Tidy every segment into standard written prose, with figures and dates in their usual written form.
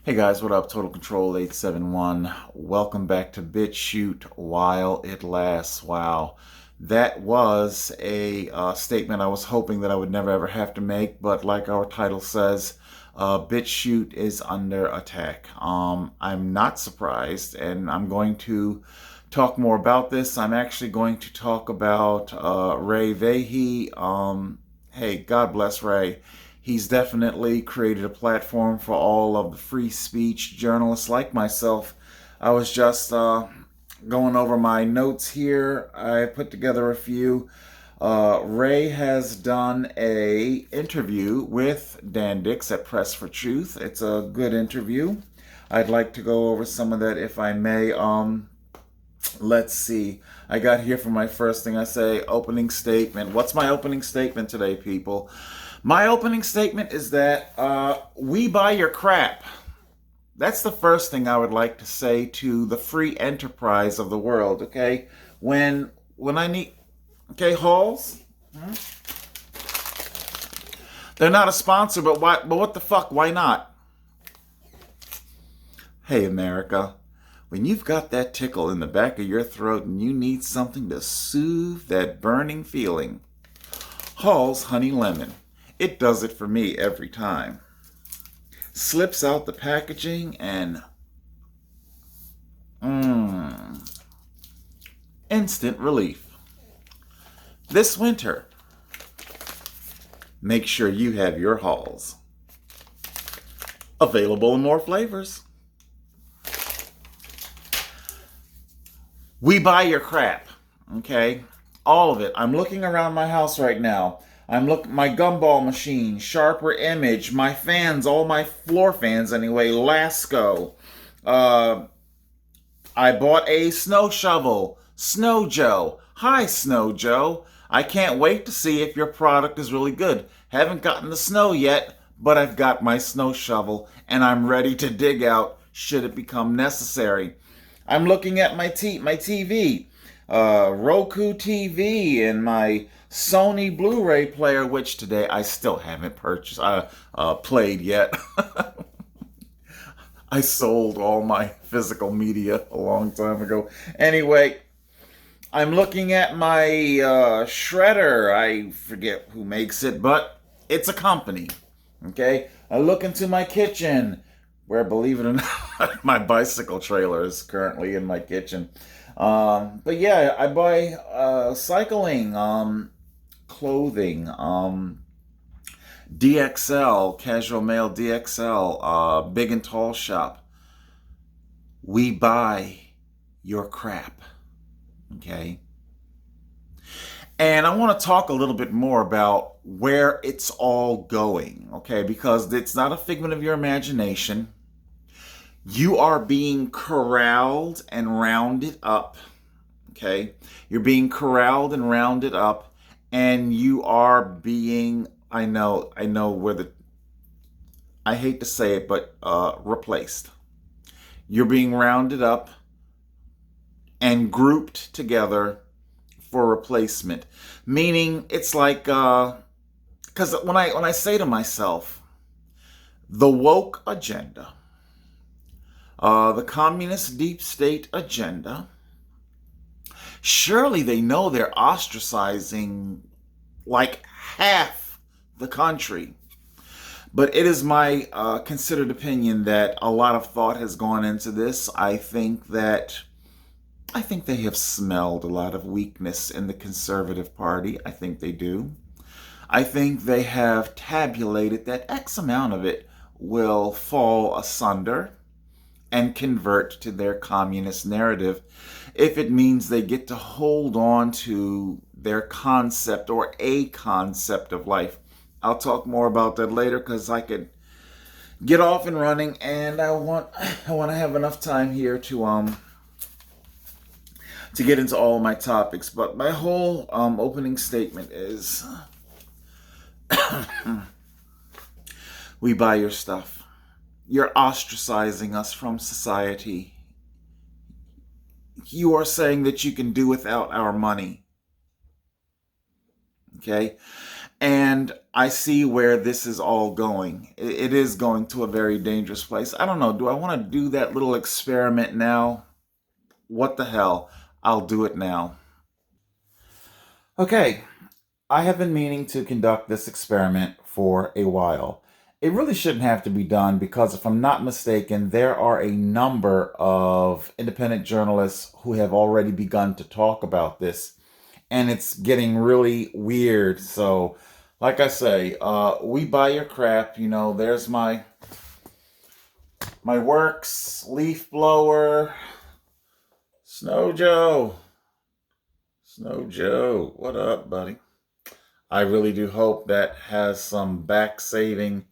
Hey guys, what up? Total Control 871. Welcome back to Bitchute while it lasts. Wow. That was a statement I was hoping that I would never ever have to make, but like our title says, Bitchute is under attack. I'm not surprised, and I'm going to talk more about this. I'm actually going to talk about Ray Vahey. Hey, God bless Ray. He's definitely created a platform for all of the free speech journalists like myself. I was just going over my notes here. I put together a few. Ray has done a interview with Dan Dix at Press for Truth. It's a good interview. I'd like to go over some of that if I may. Let's see. I got here for my first thing. I say opening statement. What's my opening statement today, people? My opening statement is that we buy your crap. That's the first thing I would like to say to the free enterprise of the world. Okay, when I need, okay, Halls. They're not a sponsor, but why? But what the fuck? Why not? Hey, America. When you've got that tickle in the back of your throat and you need something to soothe that burning feeling, Hall's Honey Lemon. It does it for me every time. Slips out the packaging and instant relief. This winter, make sure you have your Halls. Available in more flavors. We buy your crap, okay? All of it. I'm looking around my house right now. I'm looking my gumball machine, Sharper Image, my fans, all my floor fans anyway, Lasco. I bought a snow shovel, Snow Joe. Hi, Snow Joe. I can't wait to see if your product is really good. Haven't gotten the snow yet, but I've got my snow shovel and I'm ready to dig out should it become necessary. I'm looking at my TV, Roku TV, and my Sony Blu-ray player, which today I still haven't played yet. I sold all my physical media a long time ago. Anyway, I'm looking at my shredder. I forget who makes it, but it's a company. Okay? I look into my kitchen, where, believe it or not, my bicycle trailer is currently in my kitchen. But yeah, I buy cycling, clothing, DXL, Casual Male DXL, Big and Tall Shop. We buy your crap. Okay? And I want to talk a little bit more about where it's all going, okay? Because it's not a figment of your imagination. You are being corralled and rounded up, okay? You're being corralled and rounded up, and you are being, I know I hate to say it, but replaced. You're being rounded up and grouped together for replacement. Meaning, it's like, because when I say to myself, the woke agenda, the communist deep state agenda, surely they know they're ostracizing like half the country. But it is my considered opinion that a lot of thought has gone into this. I think they have smelled a lot of weakness in the Conservative Party. I think they do. I think they have tabulated that X amount of it will fall asunder and convert to their communist narrative if it means they get to hold on to their concept or a concept of life. I'll talk more about that later because I could get off and running, and I want to have enough time here to get into all my topics. But my whole opening statement is we buy your stuff. You're ostracizing us from society. You are saying that you can do without our money. Okay? And I see where this is all going. It is going to a very dangerous place. I don't know. Do I want to do that little experiment now? What the hell? I'll do it now. Okay, I have been meaning to conduct this experiment for a while. It really shouldn't have to be done because, if I'm not mistaken, there are a number of independent journalists who have already begun to talk about this, and it's getting really weird. So, like I say, we buy your crap. You know, there's my works, leaf blower, Snow Joe. Snow Joe, what up, buddy? I really do hope that has some back saving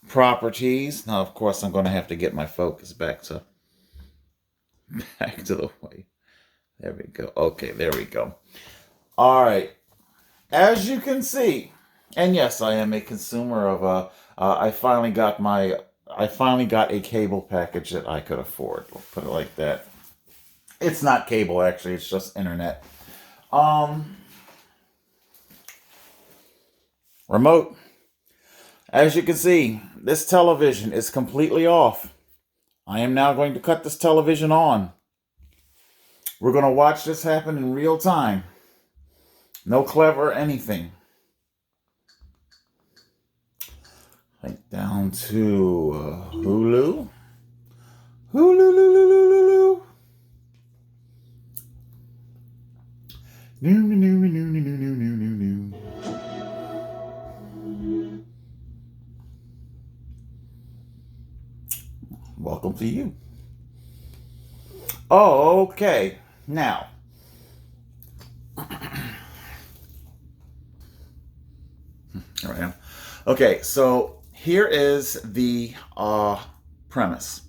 properties. Now, of course, I'm going to have to get my focus back to the way. There we go. Okay, there we go. All right. As you can see, and yes, I am a consumer of I finally got a cable package that I could afford. We'll put it like that. It's not cable, actually. It's just internet. Remote. As you can see, this television is completely off. I am now going to cut this television on. We're going to watch this happen in real time. No clever anything. Like down to Hulu. Hulu. No. Welcome to you. Oh, okay. Now, here I am. Okay, so here is the premise.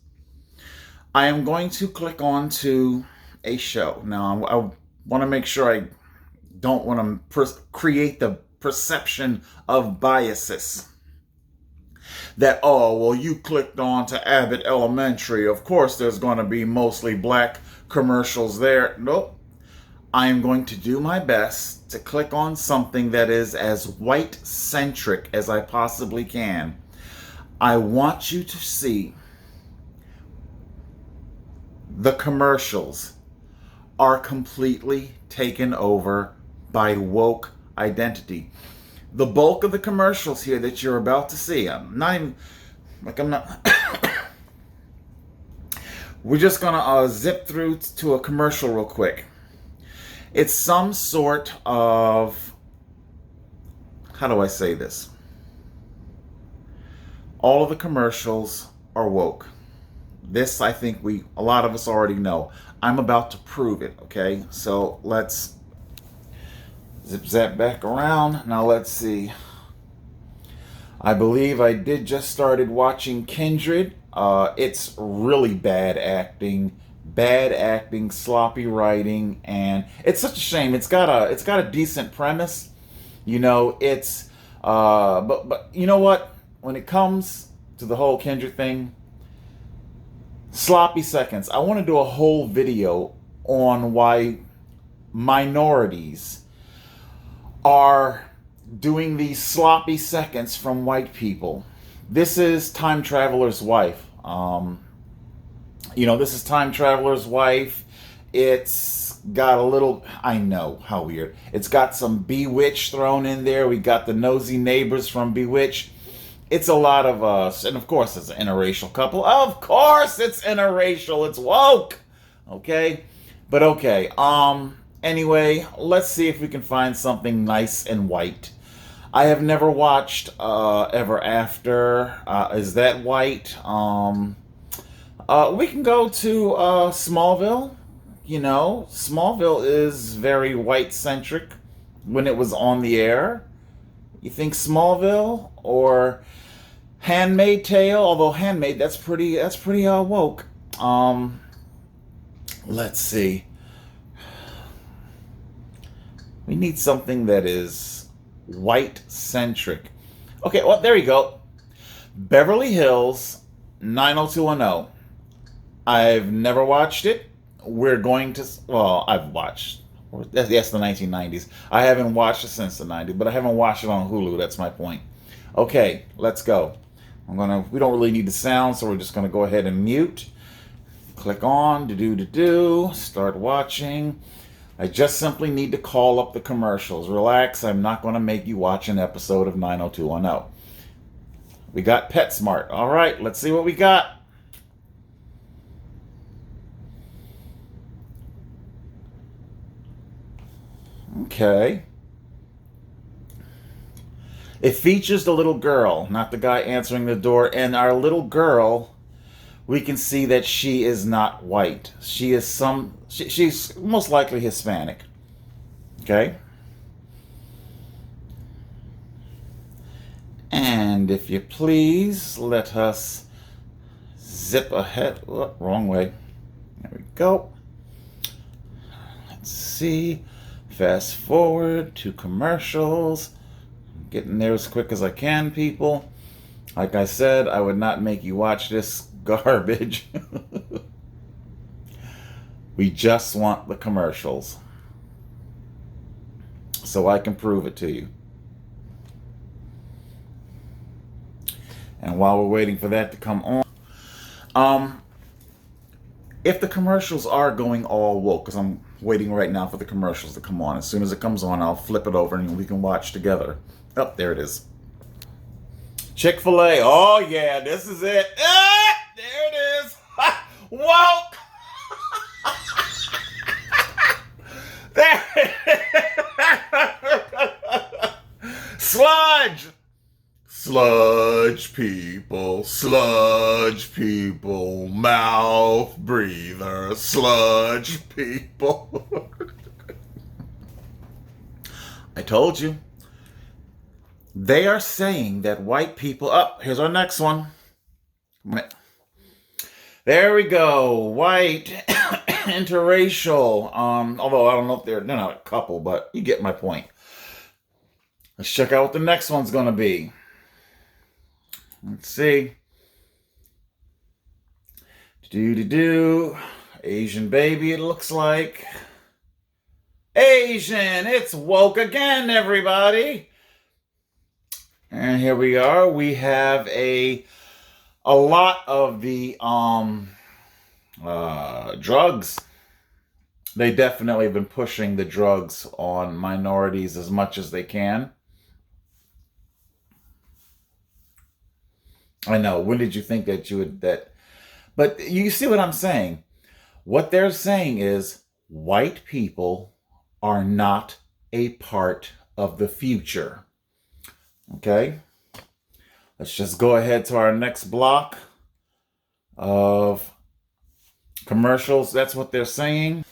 I am going to click on to a show. Now, I want to make sure I don't want to create the perception of biases. That, oh, well, you clicked on to Abbott Elementary. Of course, there's going to be mostly black commercials there. Nope. I am going to do my best to click on something that is as white-centric as I possibly can. I want you to see the commercials are completely taken over by woke identity. The bulk of the commercials here that you're about to see, we're just gonna zip through to a commercial real quick. It's some sort of, how do I say this? All of the commercials are woke. This, I think a lot of us already know. I'm about to prove it, okay? So let's zip that back around. Now let's see. I believe I did just started watching Kindred. It's really bad acting, sloppy writing, and it's such a shame. It's got a decent premise, you know. But you know what? When it comes to the whole Kindred thing, sloppy seconds. I want to do a whole video on why minorities are doing these sloppy seconds from white people. This is Time Traveler's Wife. This is Time Traveler's Wife. It's got a little, I know, how weird. It's got some Bewitched thrown in there. We got the nosy neighbors from Bewitched. It's a lot of us, and of course it's an interracial couple. Of course it's interracial. It's woke. Okay? But okay. Anyway, let's see if we can find something nice and white. I have never watched Ever After. Is that white? We can go to Smallville. You know, Smallville is very white-centric when it was on the air. You think Smallville or Handmaid's Tale? Although Handmaid, that's pretty woke. Let's see. We need something that is white-centric. Okay, well, there you go. Beverly Hills 90210. I've never watched it. I've watched That's the 1990s. I haven't watched it since the 90s, but I haven't watched it on Hulu. That's my point. Okay, let's go. We don't really need the sound, so we're just gonna go ahead and mute. Click on, start watching. I just simply need to call up the commercials. Relax, I'm not gonna make you watch an episode of 90210. We got PetSmart. All right, let's see what we got. Okay. It features the little girl, not the guy answering the door. And our little girl, we can see that she is not white. She's most likely Hispanic. Okay? And if you please, let us zip ahead. Oh, wrong way. There we go. Let's see. Fast forward to commercials. I'm getting there as quick as I can, people. Like I said, I would not make you watch this garbage. We just want the commercials, so I can prove it to you. And while we're waiting for that to come on, if the commercials are going all woke, because I'm waiting right now for the commercials to come on. As soon as it comes on, I'll flip it over and we can watch together. Oh, there it is. Chick-fil-A. Oh, yeah, this is it. Ah, there it is. Woke. There. Sludge. Sludge people, mouth breather, sludge people. I told you. They are saying that white people, here's our next one. There we go. White, interracial. Although I don't know if they're not a couple, but you get my point. Let's check out what the next one's going to be. Let's see. Asian baby, it looks like. Asian, it's woke again, everybody. And here we are. We have a lot of the drugs. They definitely have been pushing the drugs on minorities as much as they can. I know. When did you think that you would that? But you see what I'm saying? What they're saying is white people are not a part of the future. Okay? Let's just go ahead to our next block of commercials. That's what they're saying.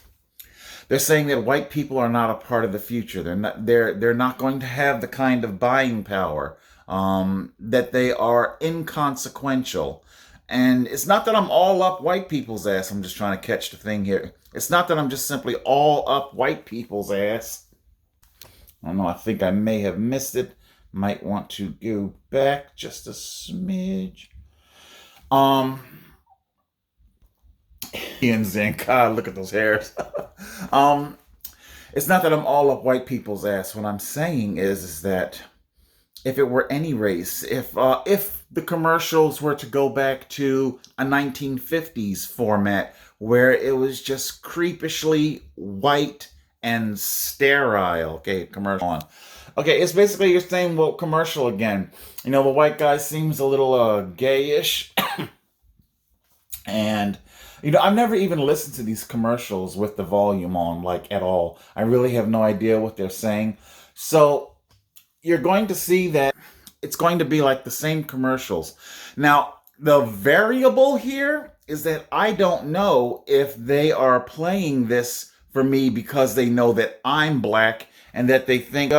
They're saying that white people are not a part of the future. They're not going to have the kind of buying power. That they are inconsequential. And it's not that I'm all up white people's ass. I'm just trying to catch the thing here. It's not that I'm just simply all up white people's ass. I don't know. I think I may have missed it. Might want to go back just a smidge. Ian Zink, God, look at those hairs. It's not that I'm all up white people's ass. What I'm saying is that if it were any race, if the commercials were to go back to a 1950s format where it was just creepishly white and sterile. Okay, commercial on. Okay, it's basically your same woke commercial again. You know, the white guy seems a little gayish. And, you know, I've never even listened to these commercials with the volume on, like, at all. I really have no idea what they're saying. So you're going to see that it's going to be like the same commercials. Now, the variable here is that I don't know if they are playing this for me because they know that I'm black and that they think,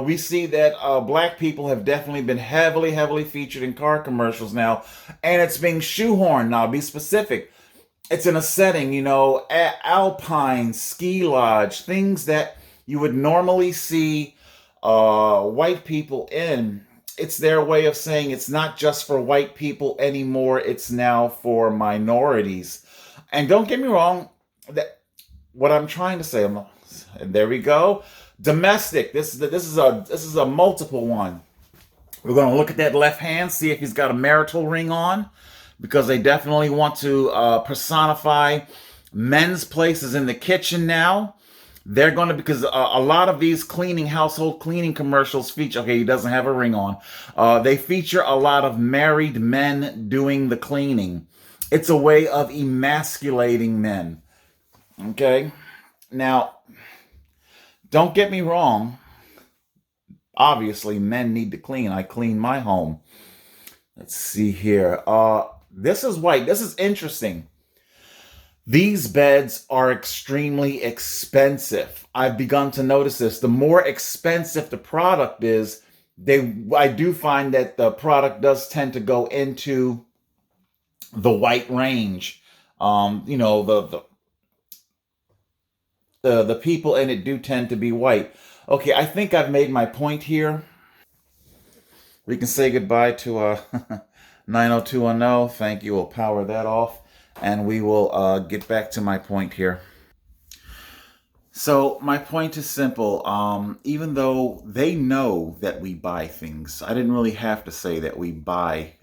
we see that black people have definitely been heavily featured in car commercials now, and it's being shoehorned. Now, be specific. It's in a setting, you know, alpine, ski lodge, things that you would normally see white people in. It's their way of saying it's not just for white people anymore. It's now for minorities. And don't get me wrong, that what I'm trying to say, and there we go. Domestic. This is a multiple one. We're going to look at that left hand, see if he's got a marital ring on, because they definitely want to personify men's places in the kitchen now. They're going to, because a lot of these household cleaning commercials feature, okay, he doesn't have a ring on. They feature a lot of married men doing the cleaning. It's a way of emasculating men. Okay? Now, don't get me wrong. Obviously, men need to clean. I clean my home. Let's see here. This is white. This is interesting. These beds are extremely expensive. I've begun to notice this. The more expensive the product is, I do find that the product does tend to go into the white range. The people in it do tend to be white. Okay, I think I've made my point here. We can say goodbye to 90210. Thank you. We'll power that off, and we will get back to my point here. So my point is simple. Even though they know that we buy things, I didn't really have to say that we buy,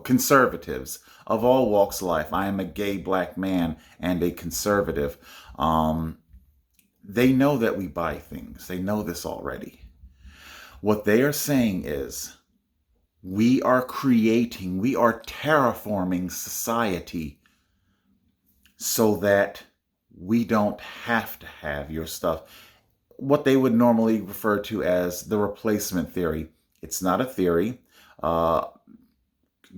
conservatives of all walks of life. I am a gay black man and a conservative. They know that we buy things. They know this already. What they are saying is we are terraforming society so that we don't have to have your stuff. What they would normally refer to as the replacement theory. It's not a theory.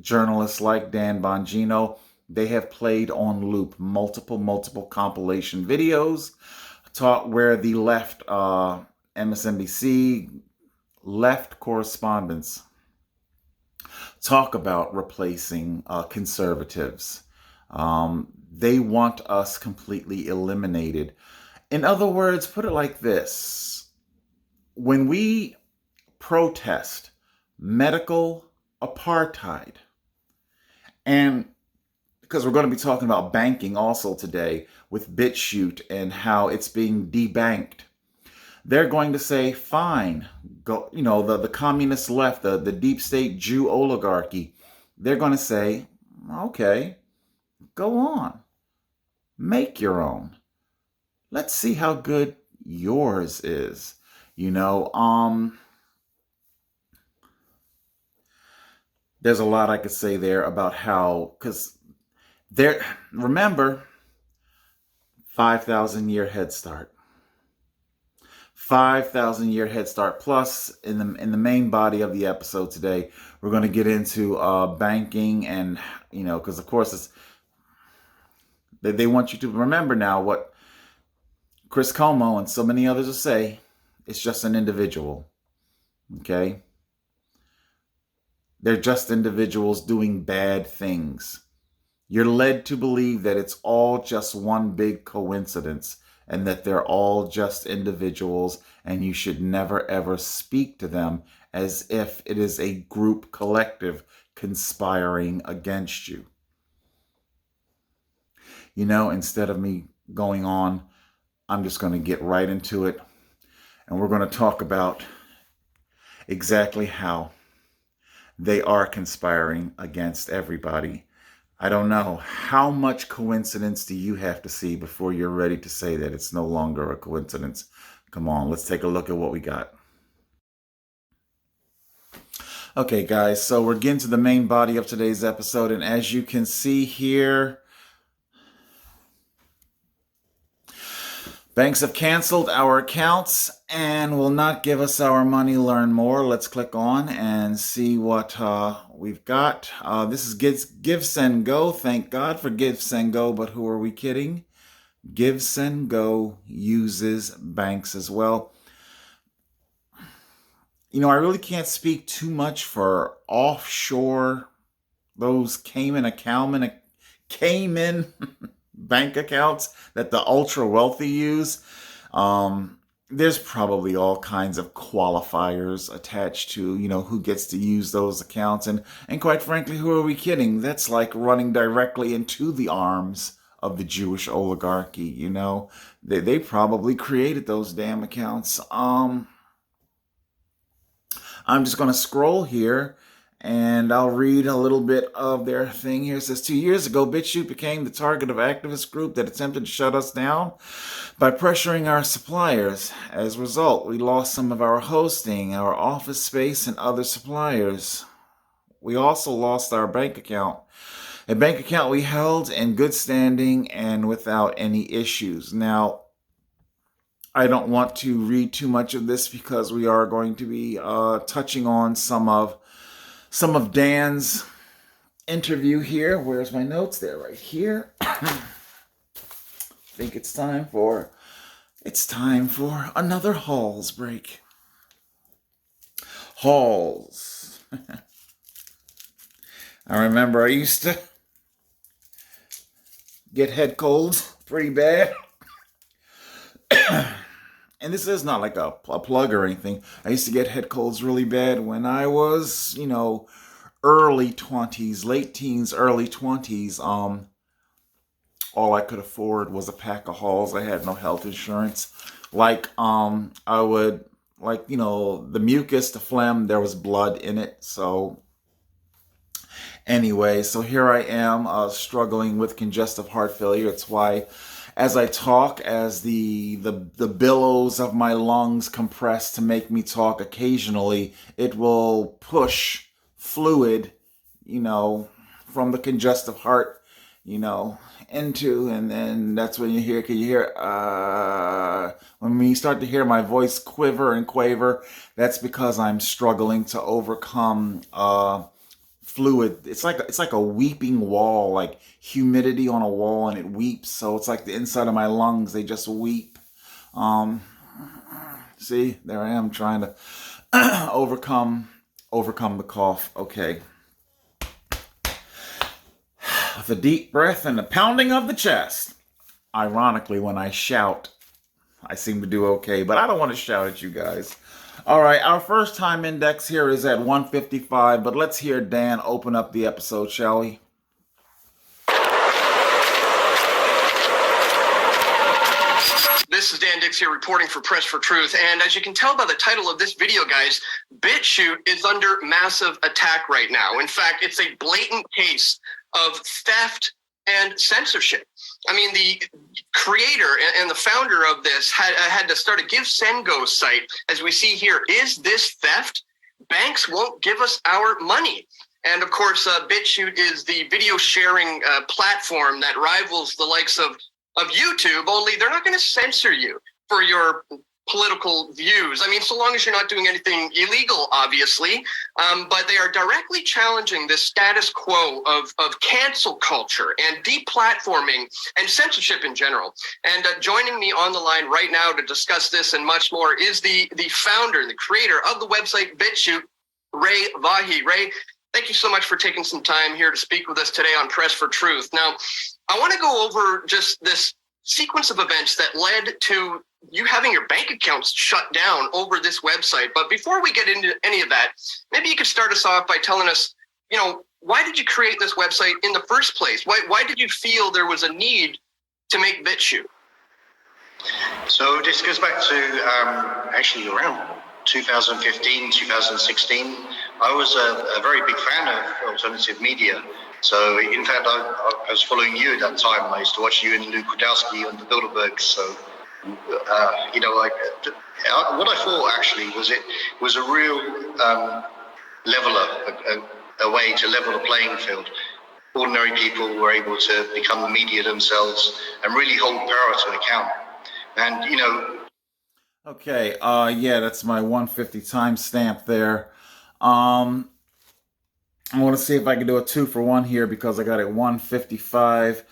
Journalists like Dan Bongino, they have played on loop multiple compilation videos where the left, MSNBC, left correspondents talk about replacing conservatives. They want us completely eliminated. In other words, put it like this. When we protest medical apartheid, and because we're going to be talking about banking also today with Bitchute and how it's being debanked, they're going to say, fine, go, the communist left, the deep state Jew oligarchy, they're going to say, okay, go on, make your own. Let's see how good yours is. There's a lot I could say there about how, because remember, 5,000-year head start. 5,000-year head start. Plus, in the main body of the episode today, we're going to get into banking and, because of course they want you to remember now what Chris Como and so many others will say. It's just an individual. Okay? They're just individuals doing bad things. You're led to believe that it's all just one big coincidence and that they're all just individuals, and you should never ever speak to them as if it is a group collective conspiring against you. Instead of me going on, I'm just going to get right into it, and we're going to talk about exactly how they are conspiring against everybody. I don't know. How much coincidence do you have to see before you're ready to say that it's no longer a coincidence? Come on, let's take a look at what we got. Okay, guys, so we're getting to the main body of today's episode, and as you can see here, banks have canceled our accounts and will not give us our money. Learn more. Let's click on and see what we've got. This is Give, Send, Go. Thank God for Give, Send, Go, but who are we kidding? Give, Send, Go uses banks as well. I really can't speak too much for offshore, those Cayman bank accounts that the ultra wealthy use. There's probably all kinds of qualifiers attached to, who gets to use those accounts. And quite frankly, who are we kidding? That's like running directly into the arms of the Jewish oligarchy. You know, they probably created those damn accounts. I'm just going to scroll here and I'll read a little bit of their thing here. It says 2 years ago, Bitchute became the target of activist group that attempted to shut us down by pressuring our suppliers. As a result, we lost some of our hosting, our office space, and other suppliers. We also lost our bank account. A bank account we held in good standing and without any issues. Now, I don't want to read too much of this because we are going to be touching on some of Dan's interview here. Where's my notes? They're right here. I think it's time for another Halls break. Halls. I remember I used to get head colds pretty bad. And this is not like a plug or anything. I used to get head colds really bad when I was, early 20s, late teens, early 20s. All I could afford was a pack of Halls. I had no health insurance. I would, the mucus, the phlegm, there was blood in it. So anyway, so here I am struggling with congestive heart failure. It's why as I talk, as the billows of my lungs compress to make me talk occasionally, it will push fluid, from the congestive heart, into, and then that's when you hear, when you start to hear my voice quiver and quaver, that's because I'm struggling to overcome, fluid. It's like a weeping wall, like humidity on a wall, and it weeps. So it's like the inside of my lungs, they just weep. See, there I am trying to overcome the cough. Okay. With a deep breath and a pounding of the chest. Ironically, when I shout, I seem to do okay, but I don't want to shout at you guys. All right, our first time index here is at 1:55, but let's hear Dan open up the episode, shall we? This is Dan Dix here reporting for Press for Truth, and as you can tell by the title of this video, guys, Bitchute is under massive attack right now. In fact, it's a blatant case of theft and censorship. I mean, the creator and the founder of this had to start a Give Send Go site. As we see here, is this theft? Banks won't give us our money. And of course, Bitchute is the video sharing platform that rivals the likes of YouTube, only they're not going to censor you for your political views. I mean, so long as you're not doing anything illegal, obviously, but they are directly challenging this status quo of cancel culture and deplatforming and censorship in general. And joining me on the line right now to discuss this and much more is the founder, the creator of the website Bitchute, Ray Vahi. Ray, thank you so much for taking some time here to speak with us today on Press for Truth. Now, I want to go over just this sequence of events that led to you having your bank accounts shut down over this website. But before we get into any of that, maybe you could start us off by telling us, why did you create this website in the first place? Why did you feel there was a need to make Bitchute? So this goes back to actually around 2015, 2016. I was a very big fan of alternative media. So in fact, I was following you at that time. I used to watch you and Luke Rudowski on the Bilderbergs. So, what I thought actually was it was a real leveler, a way to level the playing field. Ordinary people were able to become the media themselves and really hold power to account. And, Okay, yeah, that's my 150 timestamp there. I want to see if I can do a 2-for-1 here because I got it 155.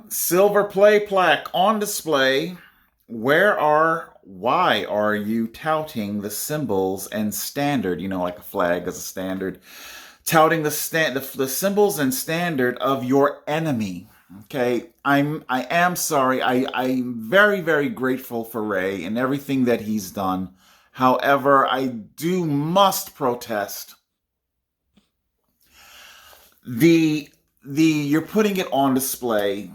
Silver play plaque on display. Why are you touting the symbols and standard, like a flag as a standard, touting the symbols and standard of your enemy? Okay, I am sorry. I'm very, very grateful for Ray and everything that he's done. However, I must protest. You're putting it on display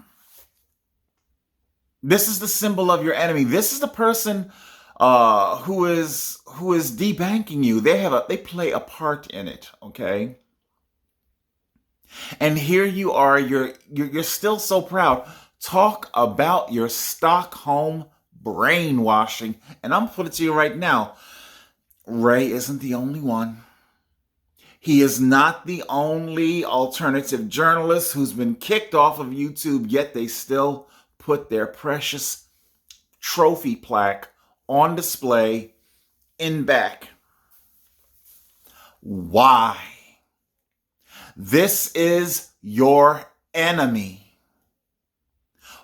This is the symbol of your enemy. This is the person who is debanking you. They play a part in it. Okay, and here you are. You're still so proud. Talk about your Stockholm brainwashing. And I'm gonna put it to you right now. Ray isn't the only one. He is not the only alternative journalist who's been kicked off of YouTube, yet they still put their precious trophy plaque on display in back. Why? This is your enemy.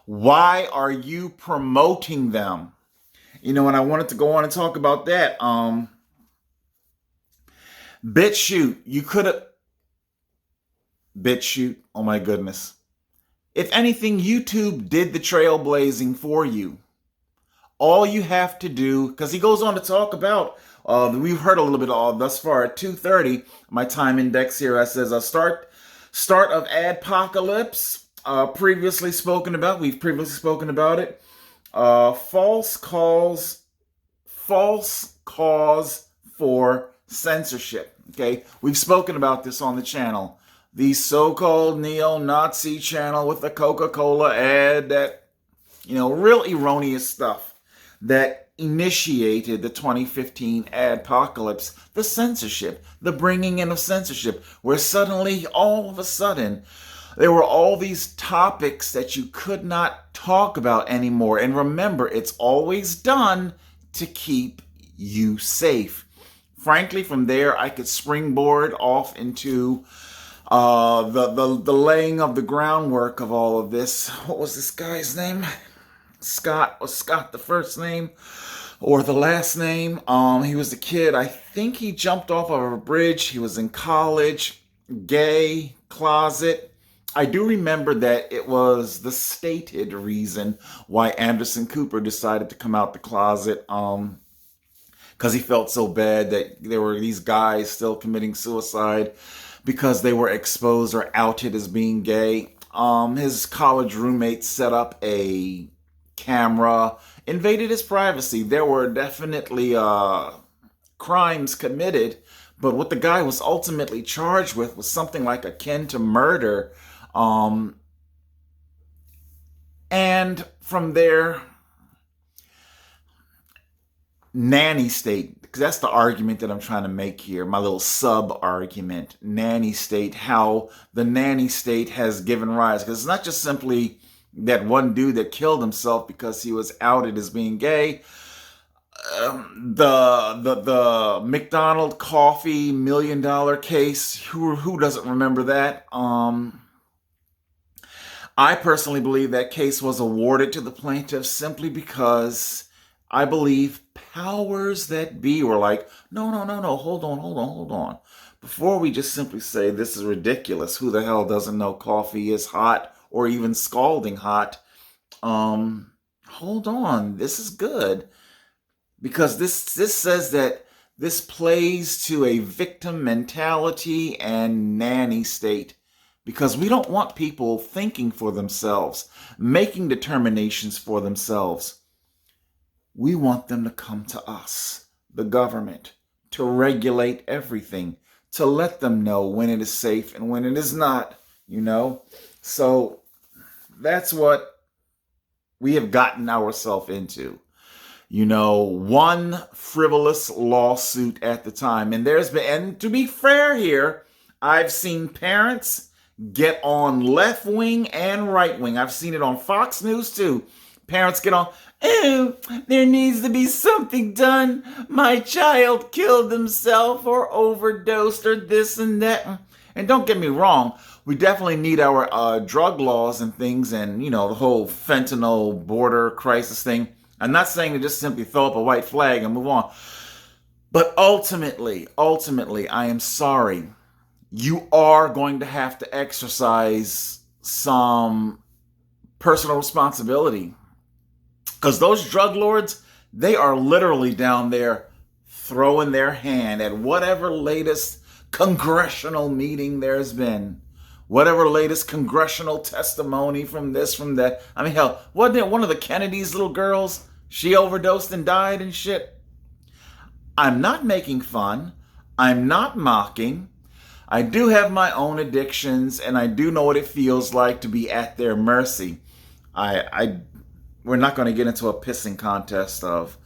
Why are you promoting them? And I wanted to go on and talk about that. Bitchute, you could have. Bitchute, oh my goodness. If anything, YouTube did the trailblazing for you. All you have to do, because he goes on to talk about, we've heard a little bit of thus far at 2:30. My time index here, I says, start of adpocalypse. Previously spoken about. We've previously spoken about it. False cause for censorship. Okay, we've spoken about this on the channel. The so-called neo-Nazi channel with the Coca-Cola ad, that real erroneous stuff that initiated the 2015 adpocalypse, the censorship, the bringing in of censorship, where suddenly, all of a sudden, there were all these topics that you could not talk about anymore. And remember, it's always done to keep you safe. Frankly, from there, I could springboard off into the laying of the groundwork of all of this. What was this guy's name? Scott. Was Scott the first name or the last name? He was a kid. I think he jumped off of a bridge. He was in college, gay, closet. I do remember that it was the stated reason why Anderson Cooper decided to come out the closet, because he felt so bad that there were these guys still committing suicide because they were exposed or outed as being gay. His college roommate set up a camera, invaded his privacy. There were definitely crimes committed, but what the guy was ultimately charged with was something like akin to murder. And from there, nanny state, because that's the argument that I'm trying to make here, my little sub argument. Nanny state, how the nanny state has given rise, because it's not just simply that one dude that killed himself because he was outed as being gay. The McDonald coffee $1 million case, who doesn't remember that? I personally believe that case was awarded to the plaintiff simply because I believe powers that be were like, no, hold on. Before we just simply say this is ridiculous, who the hell doesn't know coffee is hot or even scalding hot? Hold on, this is good. Because this says that this plays to a victim mentality and nanny state. Because we don't want people thinking for themselves, making determinations for themselves. We want them to come to us, the government, to regulate everything, to let them know when it is safe and when it is not, So that's what we have gotten ourselves into. One frivolous lawsuit at the time. And and to be fair here, I've seen parents get on left wing and right wing. I've seen it on Fox News too. Parents get on, oh, there needs to be something done. My child killed himself or overdosed or this and that. And don't get me wrong, we definitely need our drug laws and things, and the whole fentanyl border crisis thing. I'm not saying to just simply throw up a white flag and move on. But ultimately, I am sorry. You are going to have to exercise some personal responsibility. Because those drug lords, they are literally down there throwing their hand at whatever latest congressional meeting there's been. whatever latest congressional testimony from this, from that. I mean, hell, wasn't it one of the Kennedy's little girls? She overdosed and died and shit. I'm not making fun. I'm not mocking. I do have my own addictions, and I do know what it feels like to be at their mercy. We're not going to get into a pissing contest of,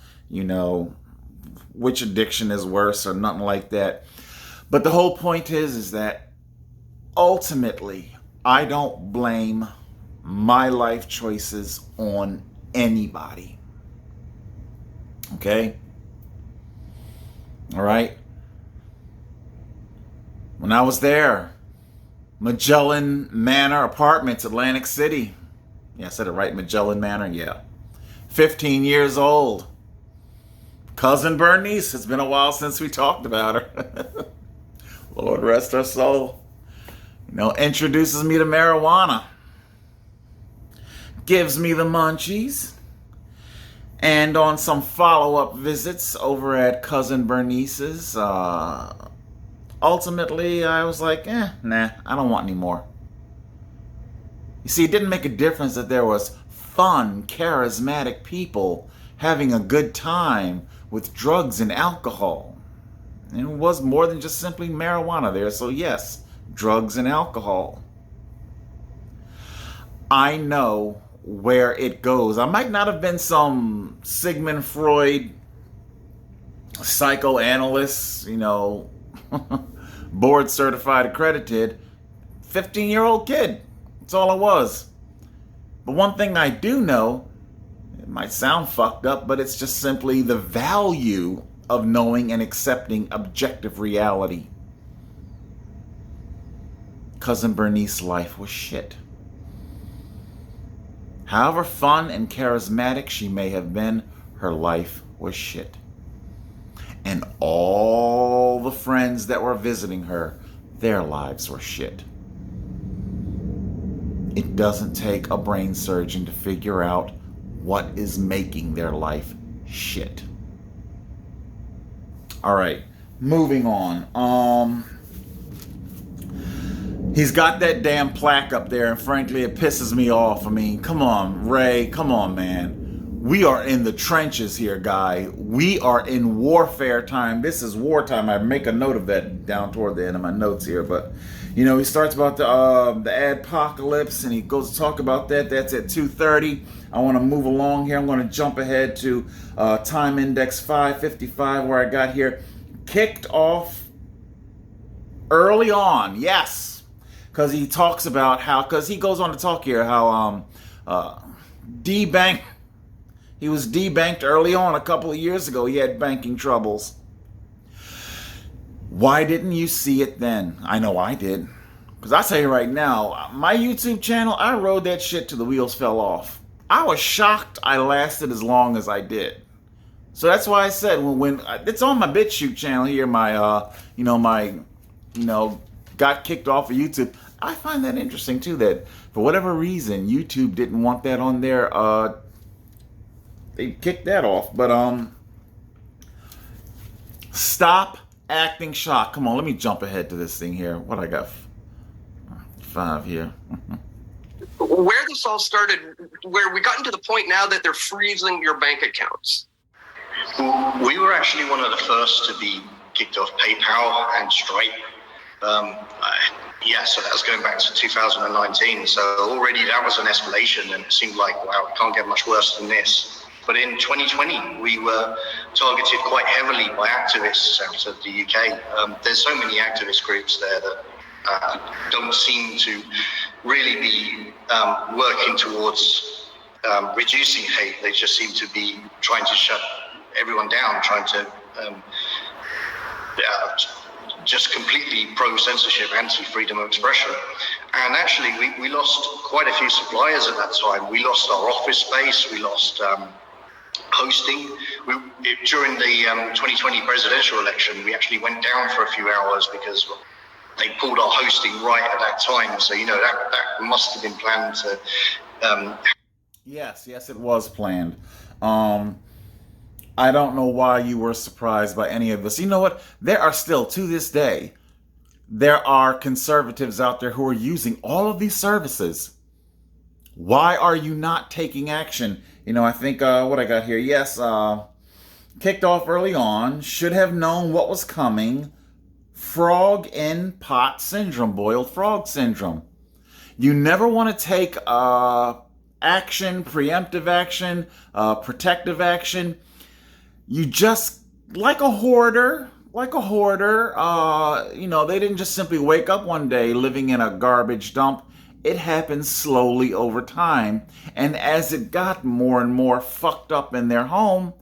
which addiction is worse or nothing like that. But the whole point is that ultimately, I don't blame my life choices on anybody. Okay? All right? When I was there, Magellan Manor Apartments, Atlantic City. Yeah, I said it right, Magellan Manor, yeah. 15 years old. Cousin Bernice, it's been a while since we talked about her. Lord rest her soul. Introduces me to marijuana. Gives me the munchies. And on some follow-up visits over at Cousin Bernice's, ultimately I was like, nah, I don't want any more. You see, it didn't make a difference that there was fun, charismatic people having a good time with drugs and alcohol. And it was more than just simply marijuana there. So yes, drugs and alcohol. I know where it goes. I might not have been some Sigmund Freud psychoanalyst, board certified accredited 15-year-old kid. That's all I was. But one thing I do know, it might sound fucked up, but it's just simply the value of knowing and accepting objective reality. Cousin Bernice's life was shit. However fun and charismatic she may have been, her life was shit. And all the friends that were visiting her, their lives were shit. It doesn't take a brain surgeon to figure out what is making their life shit. All right, moving on. He's got that damn plaque up there, and frankly, it pisses me off. I mean, come on, Ray, come on, man. We are in the trenches here, guy. We are in warfare time. This is wartime. I make a note of that down toward the end of my notes here, but he starts about the adpocalypse, and he goes to talk about that. That's at 2:30. I want to move along here. I'm going to jump ahead to time index 555, where I got here. Kicked off early on, yes. Because he talks about because he goes on to talk here how he was debanked early on a couple of years ago. He had banking troubles. Why didn't you see it then? I know I did. Because I tell you right now, my YouTube channel, I rode that shit till the wheels fell off. I was shocked I lasted as long as I did. So that's why I said when it's on my Bitchute channel here, got kicked off of YouTube. I find that interesting too, that for whatever reason YouTube didn't want that on there. They kicked that off. But stop acting shocked. Come on, let me jump ahead to this thing here. What I got? 5 here. Where this all started, where we gotten to the point now that they're freezing your bank accounts. We were actually one of the first to be kicked off PayPal and Stripe. So that was going back to 2019. So already that was an escalation, and it seemed like, wow, it can't get much worse than this. But in 2020, we were targeted quite heavily by activists out of the UK. There's so many activist groups there that don't seem to really be working towards reducing hate. They just seem to be trying to shut everyone down, trying to just completely pro-censorship, anti-freedom of expression. And actually, we lost quite a few suppliers at that time. We lost our office space, we lost hosting. During the 2020 presidential election, we actually went down for a few hours because they pulled our hosting right at that time. So, that must have been planned to... Yes, it was planned. I don't know why you were surprised by any of this. You know what? There are still, to this day, there are conservatives out there who are using all of these services. Why are you not taking action? I think what I got here, yes, kicked off early on, should have known what was coming. Frog in pot syndrome, boiled frog syndrome. You never want to take action, preemptive action, protective action. You just, like a hoarder, they didn't just simply wake up one day living in a garbage dump. It happened slowly over time. And as it got more and more fucked up in their home,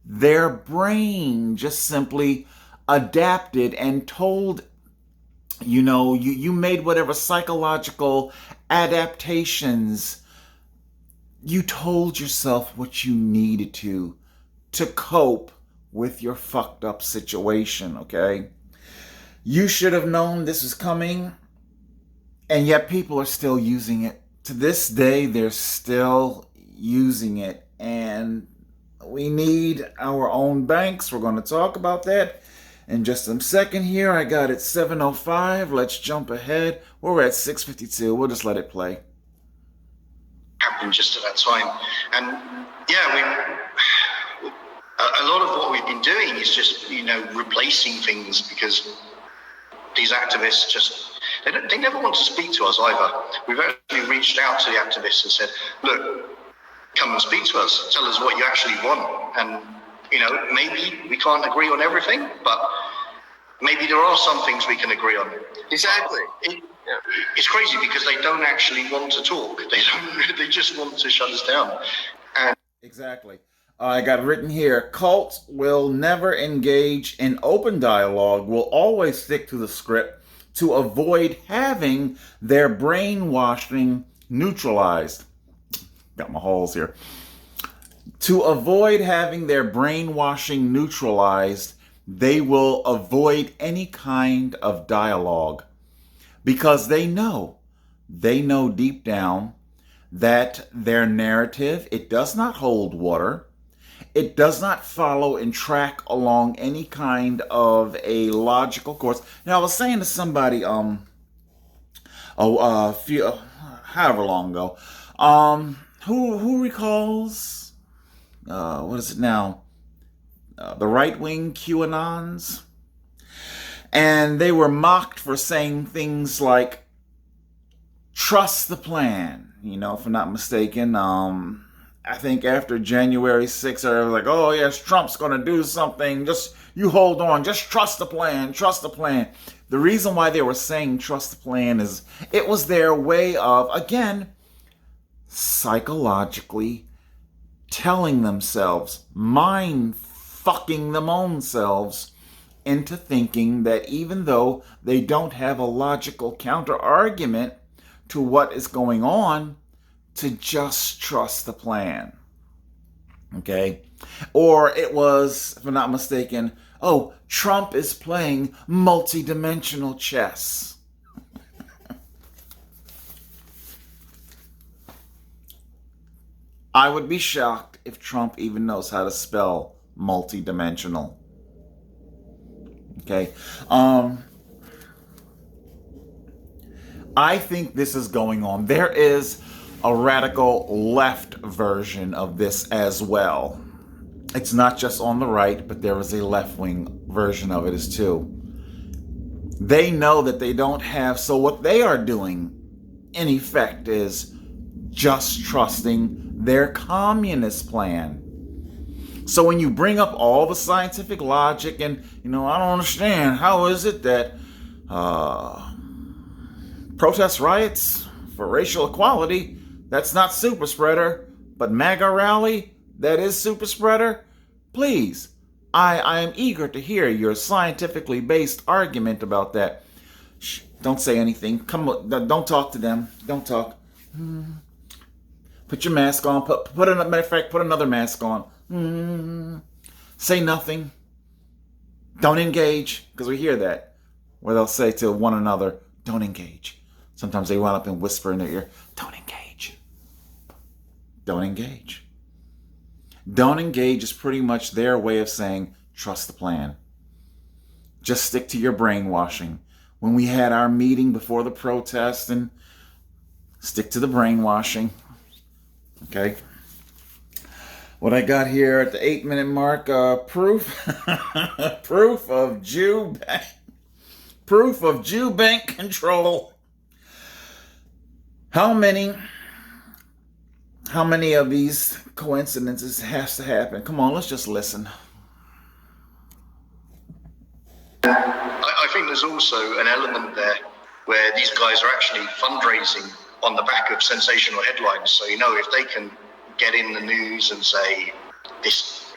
their brain just simply adapted and told, you made whatever psychological adaptations. You told yourself what you needed to cope with your fucked up situation, okay? You should have known this was coming, and yet people are still using it. To this day, they're still using it, and we need our own banks. We're going to talk about that in just a second here. I got it 7:05. Let's jump ahead. We're at 6:52. We'll just let it play. Happened just at that time. And yeah, a lot of what we've been doing is just, replacing things, because these activists they never want to speak to us either. We've actually reached out to the activists and said, look, come and speak to us. Tell us what you actually want. And, maybe we can't agree on everything, but maybe there are some things we can agree on. Exactly. It's crazy because they don't actually want to talk. They just want to shut us down. And exactly. I got written here, cults will never engage in open dialogue, will always stick to the script to avoid having their brainwashing neutralized. Got my holes here. To avoid having their brainwashing neutralized, they will avoid any kind of dialogue, because they know deep down that their narrative, it does not hold water. It does not follow and track along any kind of a logical course. Now, I was saying to somebody, a few, however long ago, who recalls, what is it now? The right-wing QAnons? And they were mocked for saying things like, trust the plan, if I'm not mistaken. I think after January 6th, I was like, oh yes, Trump's going to do something. Just, you hold on. Just trust the plan. Trust the plan. The reason why they were saying trust the plan is it was their way of, again, psychologically telling themselves, mind fucking them own selves into thinking that even though they don't have a logical counter argument to what is going on, to just trust the plan. Okay? Or it was, if I'm not mistaken, oh, Trump is playing multi-dimensional chess. I would be shocked if Trump even knows how to spell multi-dimensional. Okay? I think this is going on. There is a radical left version of this as well. It's not just on the right, but there is a left-wing version of it as too. They know that they don't have, so what they are doing, in effect, is just trusting their communist plan. So when you bring up all the scientific logic and, I don't understand, how is it that protest riots for racial equality, that's not super spreader, but MAGA rally, that is super spreader? Please, I am eager to hear your scientifically based argument about that. Shh, don't say anything. Come on, don't talk to them. Don't talk. Put your mask on. Put another, matter of fact, put another mask on. Say nothing. Don't engage, because we hear that, where they'll say to one another, don't engage. Sometimes they run up and whisper in their ear, don't engage. Don't engage. Don't engage is pretty much their way of saying, trust the plan. Just stick to your brainwashing. when we had our meeting before the protest, and stick to the brainwashing. Okay. What I got here at the 8-minute mark, proof of Jew bank control. How many of these coincidences has to happen? Come on, let's just listen. I think there's also an element there where these guys are actually fundraising on the back of sensational headlines. So, if they can get in the news and say this,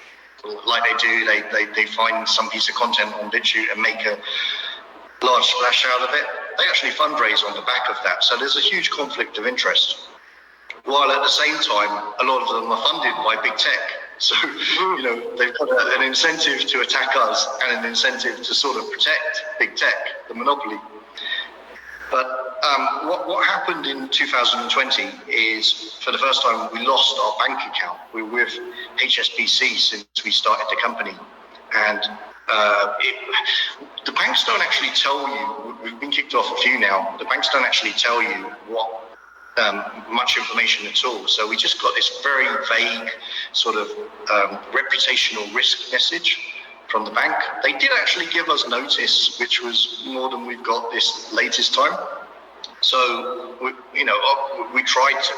like they do, they find some piece of content on Bitchute and make a large splash out of it, they actually fundraise on the back of that. So there's a huge conflict of interest. While at the same time, a lot of them are funded by big tech. So, they've got an incentive to attack us and an incentive to sort of protect big tech, the monopoly. But what happened in 2020 is, for the first time, we lost our bank account. We were with HSBC since we started the company. And the banks don't actually tell you, we've been kicked off a few now, the banks don't actually tell you what much information at all. So we just got this very vague sort of reputational risk message from the bank. They did actually give us notice, which was more than we've got this latest time. So we tried to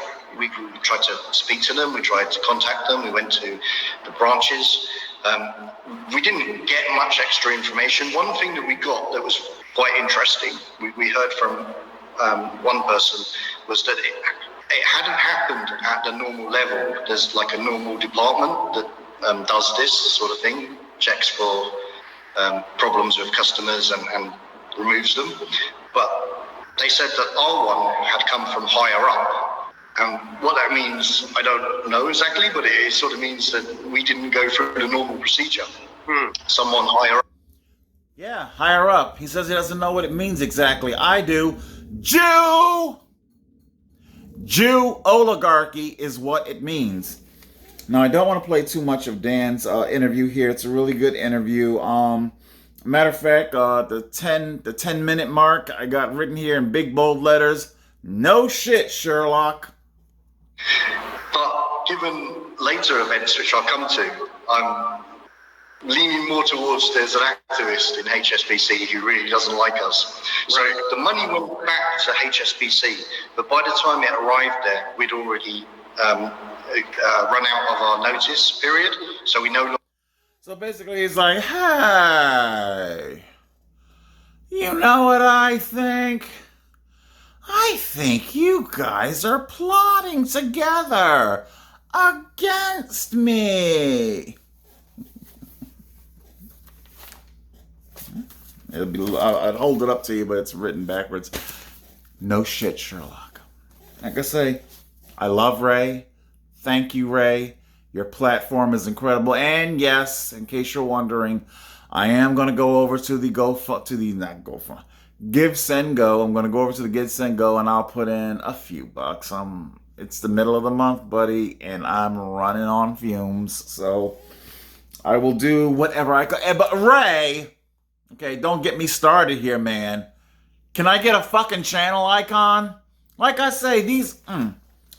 speak to them. We tried to contact them. We went to the branches. We didn't get much extra information. One thing that we got that was quite interesting, we heard from one person, was that it hadn't happened at the normal level. There's like a normal department that does this sort of thing, checks for problems with customers and removes them. But they said that our one had come from higher up. And what that means, I don't know exactly, but it sort of means that we didn't go through the normal procedure. Someone higher up. Yeah, higher up. He says he doesn't know what it means exactly. I do. Jew oligarchy is what it means. Now, I don't want to play too much of Dan's interview here. It's a really good interview. Matter of fact, the 10-minute mark, I got written here in big bold letters. No shit, Sherlock. But given later events, which I'll come to, I'm leaning more towards there's an activist in HSBC who really doesn't like us. So the money went back to HSBC, but by the time it arrived there, we'd already run out of our notice period, so we no longer... So basically he's like, hey, you know what I think? I think you guys are plotting together against me. I'd hold it up to you, but it's written backwards. No shit, Sherlock. Like I say, I love Ray. Thank you, Ray. Your platform is incredible. And yes, in case you're wondering, I am going to go over to the Give, Send, Go. I'm going to go over to the Give, Send, Go, and I'll put in a few bucks. It's the middle of the month, buddy, and I'm running on fumes. So I will do whatever I can. But Ray... Okay, don't get me started here, man. Can I get a fucking channel icon? Like I say,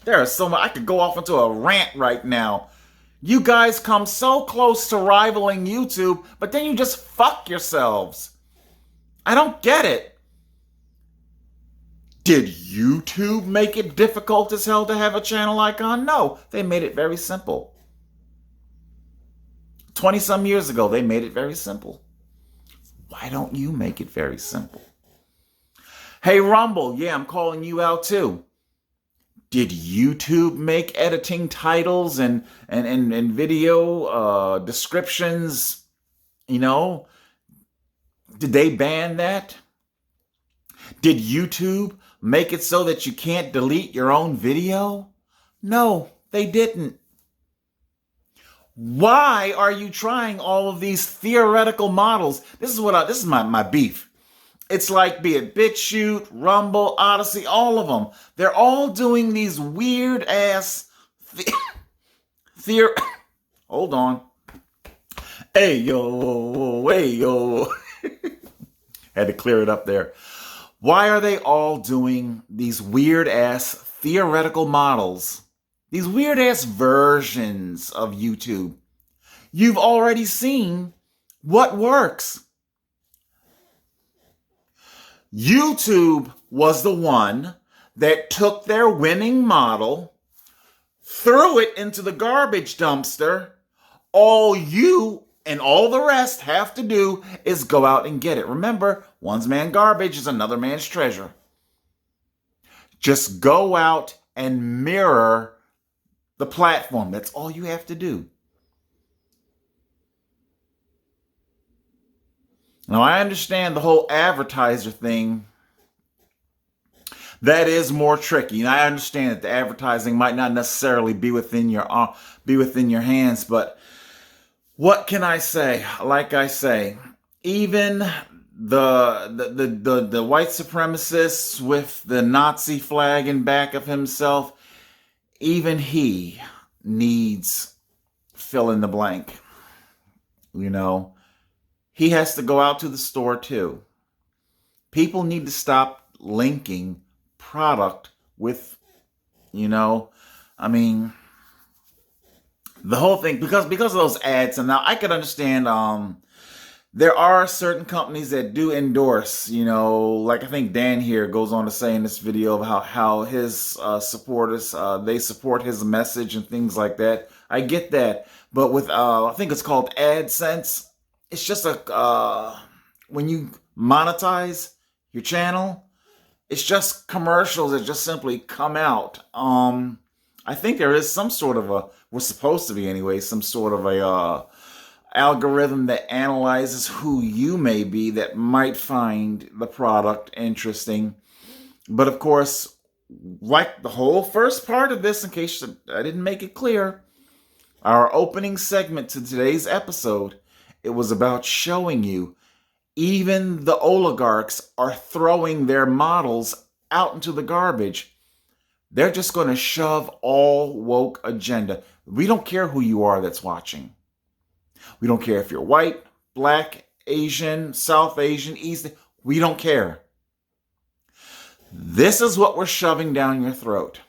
there are so much. I could go off into a rant right now. You guys come so close to rivaling YouTube, but then you just fuck yourselves. I don't get it. Did YouTube make it difficult as hell to have a channel icon? No, they made it very simple. 20-some years ago, they made it very simple. Why don't you make it very simple? Hey, Rumble, yeah, I'm calling you out too. Did YouTube make editing titles and video descriptions, did they ban that? Did YouTube make it so that you can't delete your own video? No, they didn't. Why are you trying all of these theoretical models? This is my beef. It's like, be it Bitchute, Rumble, Odyssey, all of them. They're all doing these weird ass Hold on. Hey yo. Had to clear it up there. Why are they all doing these weird ass theoretical models? These weird ass versions of YouTube. You've already seen what works. YouTube was the one that took their winning model, threw it into the garbage dumpster. All you and all the rest have to do is go out and get it. Remember, one man's garbage is another man's treasure. Just go out and mirror the platform. That's all you have to do. Now, I understand the whole advertiser thing. That is more tricky. And I understand that the advertising might not necessarily be within your hands, but what can I say? Like I say, even the white supremacists with the Nazi flag in back of himself, even he needs fill in the blank. You know, he has to go out to the store too. People need to stop linking product with, I mean, the whole thing, because of those ads. And now I could understand, there are certain companies that do endorse, like I think Dan here goes on to say in this video of how his supporters, they support his message and things like that. I get that. But with, I think it's called AdSense, it's just when you monetize your channel, it's just commercials that just simply come out. I think there is some sort of we're supposed to be anyway, some sort of a algorithm that analyzes who you may be that might find the product interesting. But of course, like the whole first part of this, in case I didn't make it clear, our opening segment to today's episode, it was about showing you even the oligarchs are throwing their models out into the garbage. They're just going to shove all woke agenda. We don't care who you are that's watching. We don't care if you're white, black, Asian, South Asian, East. We don't care. This is what we're shoving down your throat.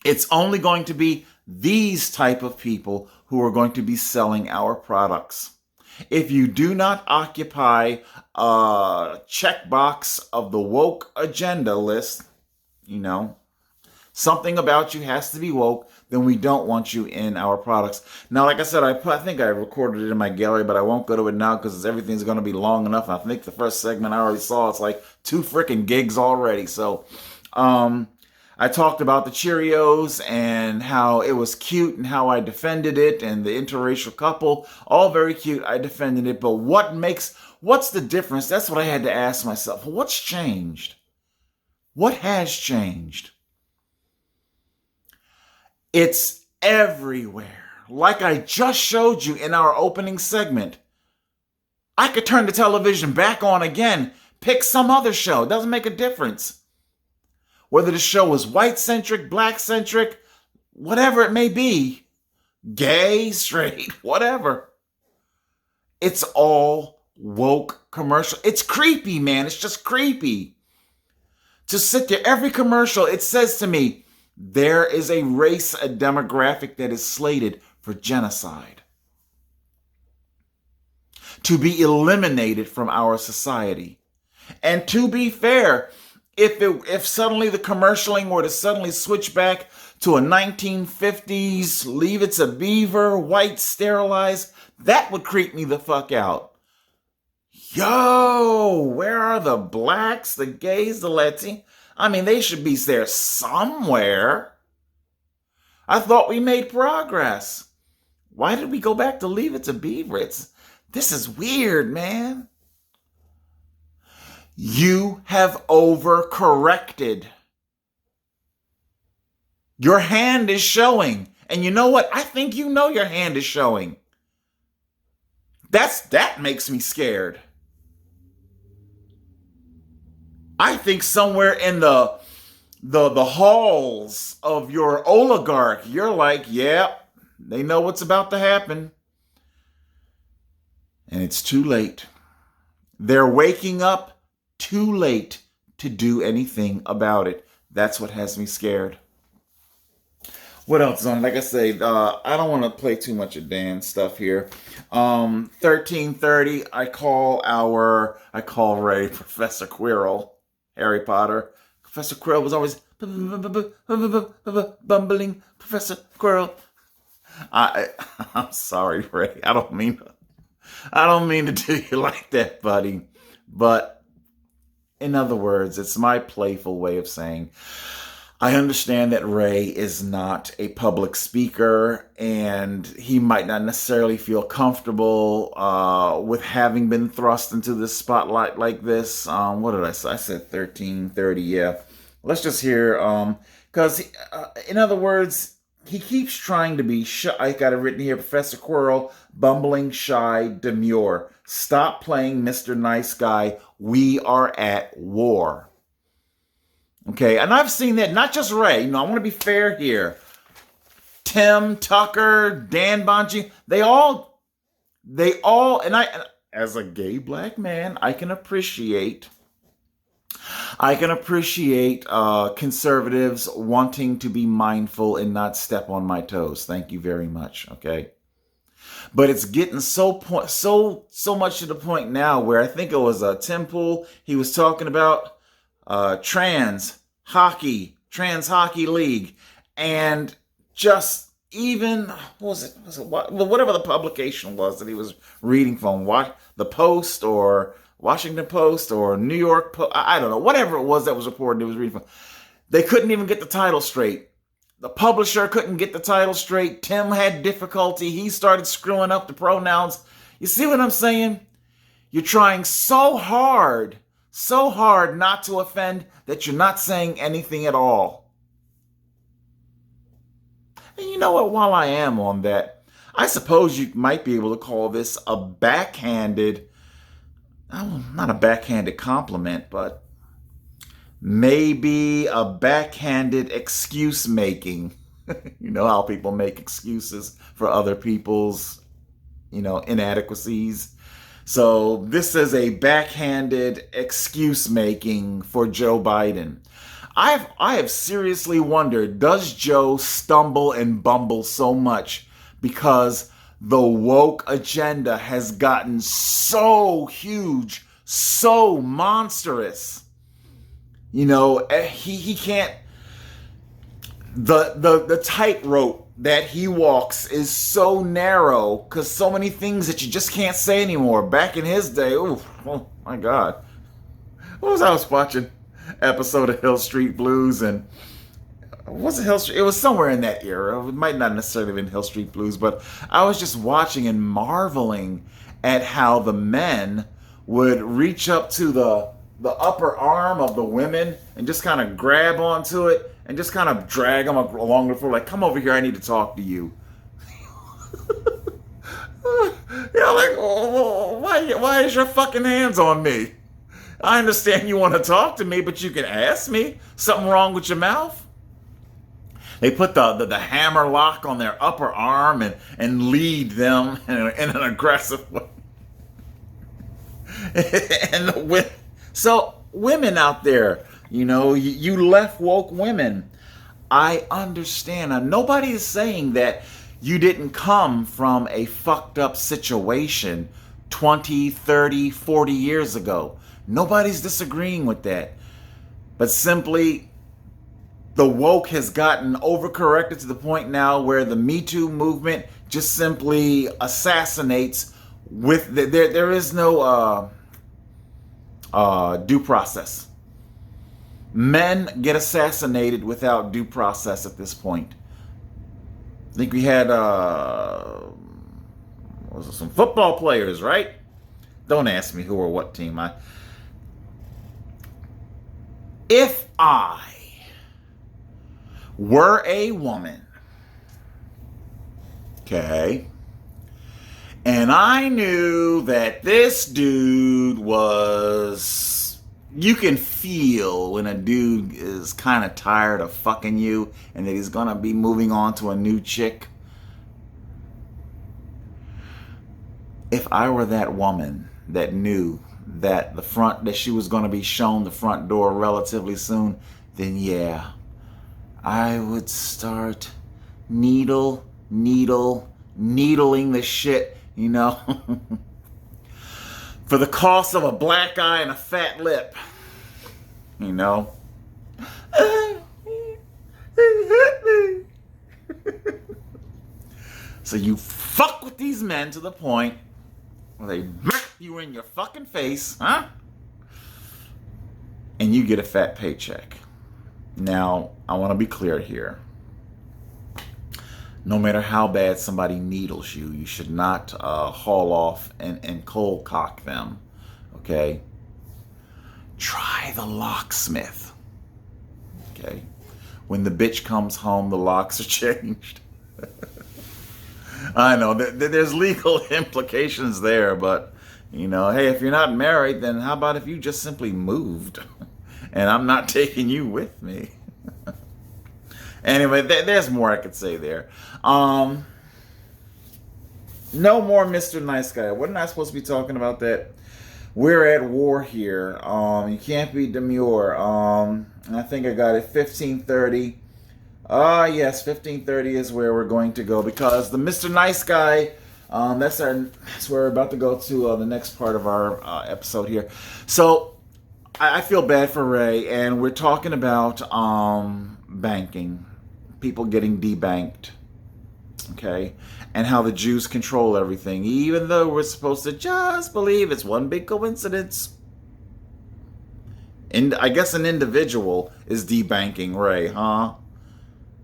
It's only going to be these type of people who are going to be selling our products. If you do not occupy a checkbox of the woke agenda list, something about you has to be woke, then we don't want you in our products. Now, like I said, I think I recorded it in my gallery, but I won't go to it now because everything's going to be long enough. I think the first segment I already saw, it's like 2 freaking gigs already. So, I talked about the Cheerios and how it was cute and how I defended it, and the interracial couple, all very cute. I defended it, but what's the difference? That's what I had to ask myself. What's changed? What has changed? It's everywhere. Like I just showed you in our opening segment. I could turn the television back on again, pick some other show. It doesn't make a difference. Whether the show is white-centric, black-centric, whatever it may be, gay, straight, whatever. It's all woke commercial. It's creepy, man. It's just creepy. To sit there, every commercial, it says to me, there is a race, a demographic that is slated for genocide, to be eliminated from our society. And to be fair, if suddenly the commercialing were to suddenly switch back to a 1950s, Leave It to Beaver, white sterilized, that would creep me the fuck out. Yo, where are the blacks, the gays, the Latinos? I mean, they should be there somewhere. I thought we made progress. Why did we go back to Leave It to Beaver? This is weird, man. You have overcorrected. Your hand is showing. And you know what? I think you know your hand is showing. That makes me scared. I think somewhere in the halls of your oligarch, you're like, yeah, they know what's about to happen. And it's too late. They're waking up too late to do anything about it. That's what has me scared. What else is on? Like I say, I don't want to play too much of Dan's stuff here. 1330, I call Ray Professor Quirrell, Harry Potter. Professor Quirrell was always bumbling Professor Quirrell. I'm sorry, Ray. I don't mean to do you like that, buddy. But in other words, it's my playful way of saying I understand that Ray is not a public speaker and he might not necessarily feel comfortable with having been thrust into this spotlight like this. What did I say? I said 1330, yeah. Let's just hear, because in other words, he keeps trying to be shy. I got it written here, Professor Quirrell, bumbling, shy, demure. Stop playing Mr. Nice Guy. We are at war. Okay, and I've seen that, not just Ray. I want to be fair here. Tim, Tucker, Dan Bonji, they all, and as a gay black man, I can appreciate conservatives wanting to be mindful and not step on my toes. Thank you very much, okay? But it's getting so much to the point now where I think it was Tim Pool, he was talking about trans hockey league, and just even whatever the publication was that he was reading from, the Post or Washington Post or New York Post, I don't know, whatever it was that was reported he was reading from, they couldn't even get the title straight. The publisher couldn't get the title straight. Tim had difficulty. He started screwing up the pronouns. You see what I'm saying? You're trying so hard not to offend that you're not saying anything at all. And you know what? While I am on that, I suppose you might be able to call this a backhanded, not a backhanded compliment, but maybe a backhanded excuse making. You know how people make excuses for other people's, inadequacies. So this is a backhanded excuse making for Joe Biden. I have seriously wondered, does Joe stumble and bumble so much because the woke agenda has gotten so huge, so monstrous? He can't, the tightrope that he walks is so narrow because so many things that you just can't say anymore. Back in his day, oh my God. I was watching episode of Hill Street Blues, and was it Hill Street? It was somewhere in that era. It might not necessarily have been Hill Street Blues, but I was just watching and marveling at how the men would reach up to the upper arm of the women and just kind of grab onto it and just kind of drag them along the floor, like, come over here, I need to talk to you. Why is your fucking hands on me? I understand you want to talk to me, but you can ask me. Something wrong with your mouth? They put the hammer lock on their upper arm and lead them in an aggressive way. And so women out there, you left woke women. I understand. Now, nobody is saying that you didn't come from a fucked up situation 20, 30, 40 years ago. Nobody's disagreeing with that. But simply, the woke has gotten overcorrected to the point now where the Me Too movement just simply assassinates with there is no due process. Men get assassinated without due process at this point. I think we had some football players, right? Don't ask me who or what team. If I were a woman, okay, and I knew that this dude was, you can feel when a dude is kind of tired of fucking you and that he's going to be moving on to a new chick. If I were that woman that knew that she was going to be shown the front door relatively soon, then yeah, I would start needling the shit, for the cost of a black eye and a fat lip, So you fuck with these men to the point where they smack you in your fucking face, huh? And you get a fat paycheck. Now, I want to be clear here. No matter how bad somebody needles you, you should not haul off and cold cock them, okay? Try the locksmith, okay? When the bitch comes home, the locks are changed. I know there's legal implications there, but hey, if you're not married, then how about if you just simply moved and I'm not taking you with me? Anyway, there's more I could say there. No more Mr. Nice Guy. Wasn't I supposed to be talking about that? We're at war here. You can't be demure. I think I got it 1530. Yes, 1530 is where we're going to go because the Mr. Nice Guy, that's where we're about to go to the next part of our episode here. So I feel bad for Ray, and we're talking about banking, people getting debanked, okay, and how the Jews control everything, even though we're supposed to just believe it's one big coincidence. And I guess an individual is debanking Ray, huh?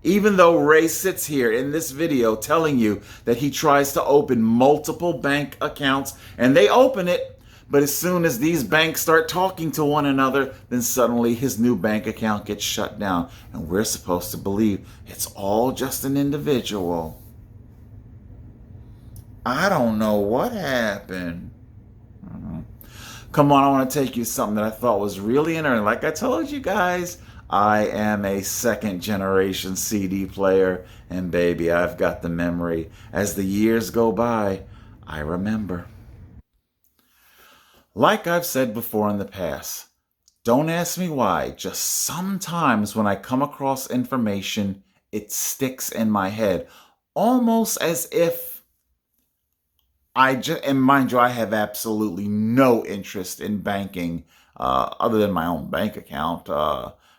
Even though Ray sits here in this video telling you that he tries to open multiple bank accounts and they open it, but as soon as these banks start talking to one another, then suddenly his new bank account gets shut down. And we're supposed to believe it's all just an individual. I don't know what happened. Come on, I want to take you to something that I thought was really interesting. Like I told you guys, I am a second generation CD player, and baby, I've got the memory. As the years go by, I remember. Like I've said before in the past, don't ask me why, just sometimes when I come across information, it sticks in my head, almost as if and mind you, I have absolutely no interest in banking other than my own bank account.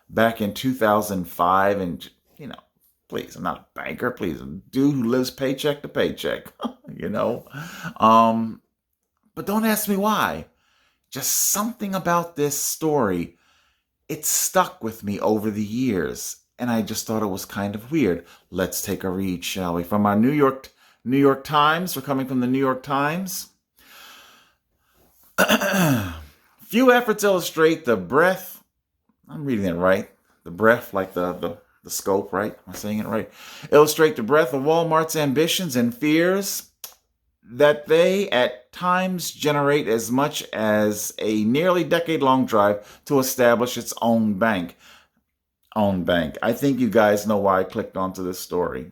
Back in 2005, and please, I'm not a banker, please, a dude who lives paycheck to paycheck, but don't ask me why. Just something about this story, it stuck with me over the years, and I just thought it was kind of weird. Let's take a read, shall we? From our New York Times. We're coming from the New York Times. Few efforts illustrate the breadth. I'm reading it right. The breadth, like the scope, right? Am I saying it right? Illustrate the breadth of Walmart's ambitions and fears that they at times generate as much as a nearly decade-long drive to establish its own bank. I think you guys know why I clicked onto this story.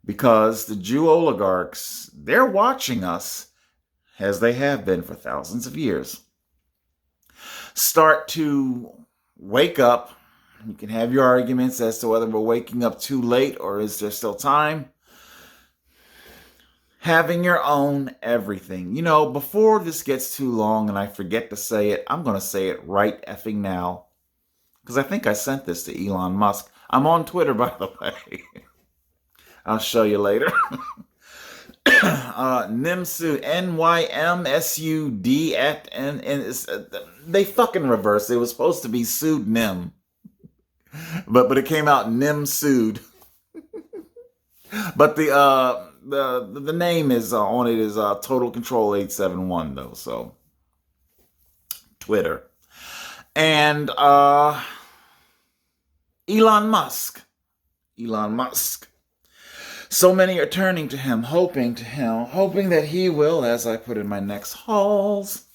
Because the Jew oligarchs, they're watching us, as they have been for thousands of years, start to wake up. You can have your arguments as to whether we're waking up too late or is there still time. Having your own everything. Before this gets too long and I forget to say it, I'm going to say it right effing now. Because I think I sent this to Elon Musk. I'm on Twitter, by the way. I'll show you later. NYMSUD, NYMSUD at they fucking reversed. It was supposed to be Sued Nim, but it came out NYMSUD. But the name is on it is Total Control 871 though. So Twitter and Elon Musk. So many are turning to him, hoping that he will, as I put in my next hauls.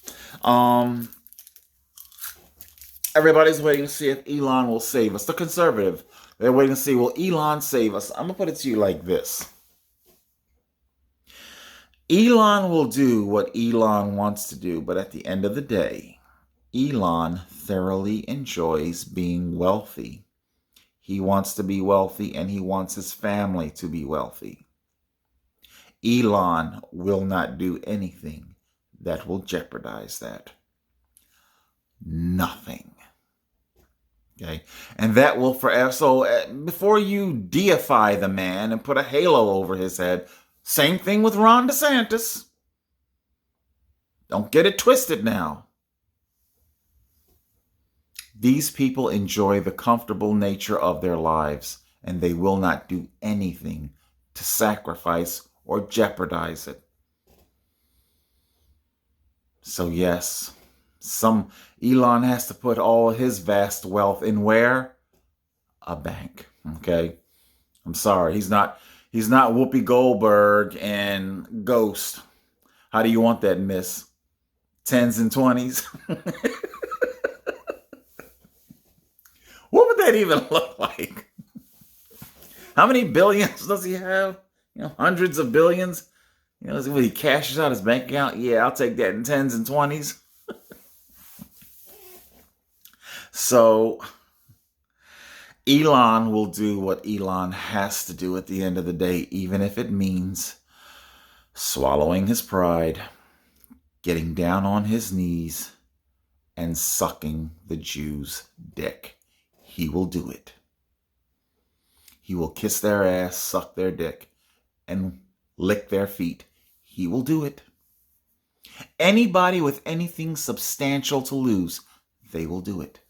Everybody's waiting to see if Elon will save us. The conservative, they're waiting to see, will Elon save us? I'm going to put it to you like this. Elon will do what Elon wants to do, but at the end of the day, Elon thoroughly enjoys being wealthy. He wants to be wealthy and he wants his family to be wealthy. Elon will not do anything that will jeopardize that. Nothing. Okay. And that will forever. So before you deify the man and put a halo over his head, same thing with Ron DeSantis. Don't get it twisted now. These people enjoy the comfortable nature of their lives, and they will not do anything to sacrifice or jeopardize it. So yes, Elon has to put all his vast wealth in where? A bank. Okay? I'm sorry. He's not Whoopi Goldberg and Ghost. How do you want that, miss? 10s and 20s? What would that even look like? How many billions does he have? Hundreds of billions? When he cashes out his bank account, yeah, I'll take that in 10s and 20s. So Elon will do what Elon has to do at the end of the day, even if it means swallowing his pride, getting down on his knees, and sucking the Jews' dick. He will do it. He will kiss their ass, suck their dick, and lick their feet. He will do it. Anybody with anything substantial to lose, they will do it.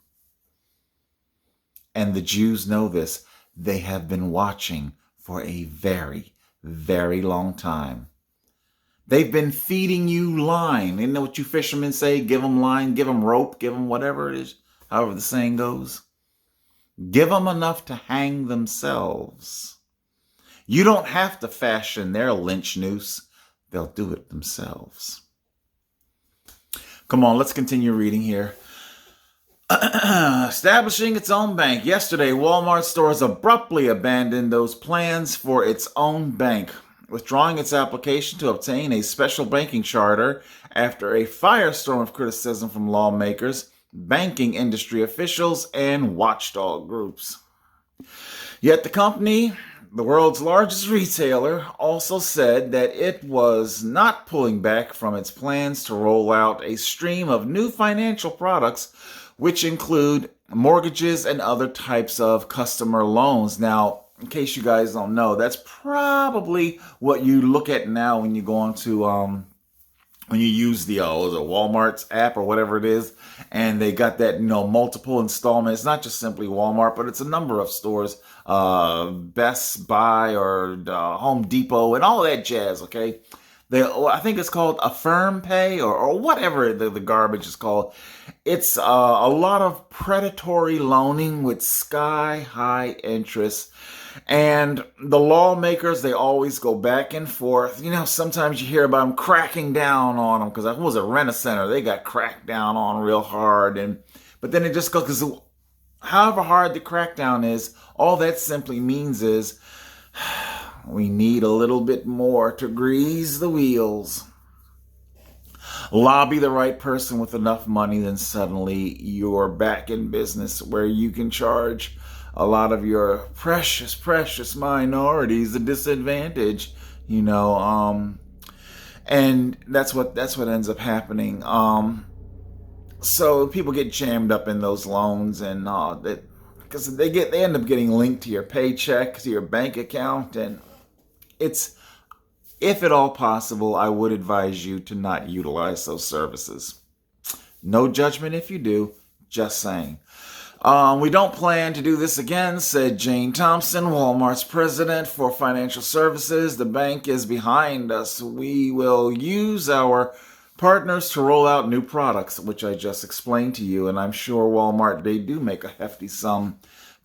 And the Jews know this. They have been watching for a very, very long time. They've been feeding you line. You know what you fishermen say? Give them line, give them rope, give them whatever it is, however the saying goes. Give them enough to hang themselves. You don't have to fashion their lynch noose. They'll do it themselves. Come on, let's continue reading here. Establishing its own bank. Yesterday, Walmart stores abruptly abandoned those plans for its own bank, withdrawing its application to obtain a special banking charter after a firestorm of criticism from lawmakers, banking industry officials, and watchdog groups. Yet the company, the world's largest retailer, also said that it was not pulling back from its plans to roll out a stream of new financial products, which include mortgages and other types of customer loans. Now, in case you guys don't know, that's probably what you look at now when you go onto when you use the Walmart's app or whatever it is, and they got that multiple installment. It's not just simply Walmart, but it's a number of stores, Best Buy or Home Depot and all that jazz. Okay, I think it's called Affirm Pay or whatever the garbage is called. It's a lot of predatory loaning with sky-high interest. And the lawmakers, they always go back and forth. Sometimes you hear about them cracking down on them because I was at Rent-A-Center. They got cracked down on real hard. But then it just goes, because however hard the crackdown is, all that simply means is we need a little bit more to grease the wheels. Lobby the right person with enough money, then suddenly you're back in business where you can charge a lot of your precious minorities a disadvantage, and that's what ends up happening. So people get jammed up in those loans, and because they end up getting linked to your paycheck, to your bank account, and it's, if at all possible, I would advise you to not utilize those services. No judgment if you do, just saying. We don't plan to do this again, said Jane Thompson, Walmart's president for financial services. The bank is behind us. We will use our partners to roll out new products, which I just explained to you. And I'm sure Walmart, they do make a hefty sum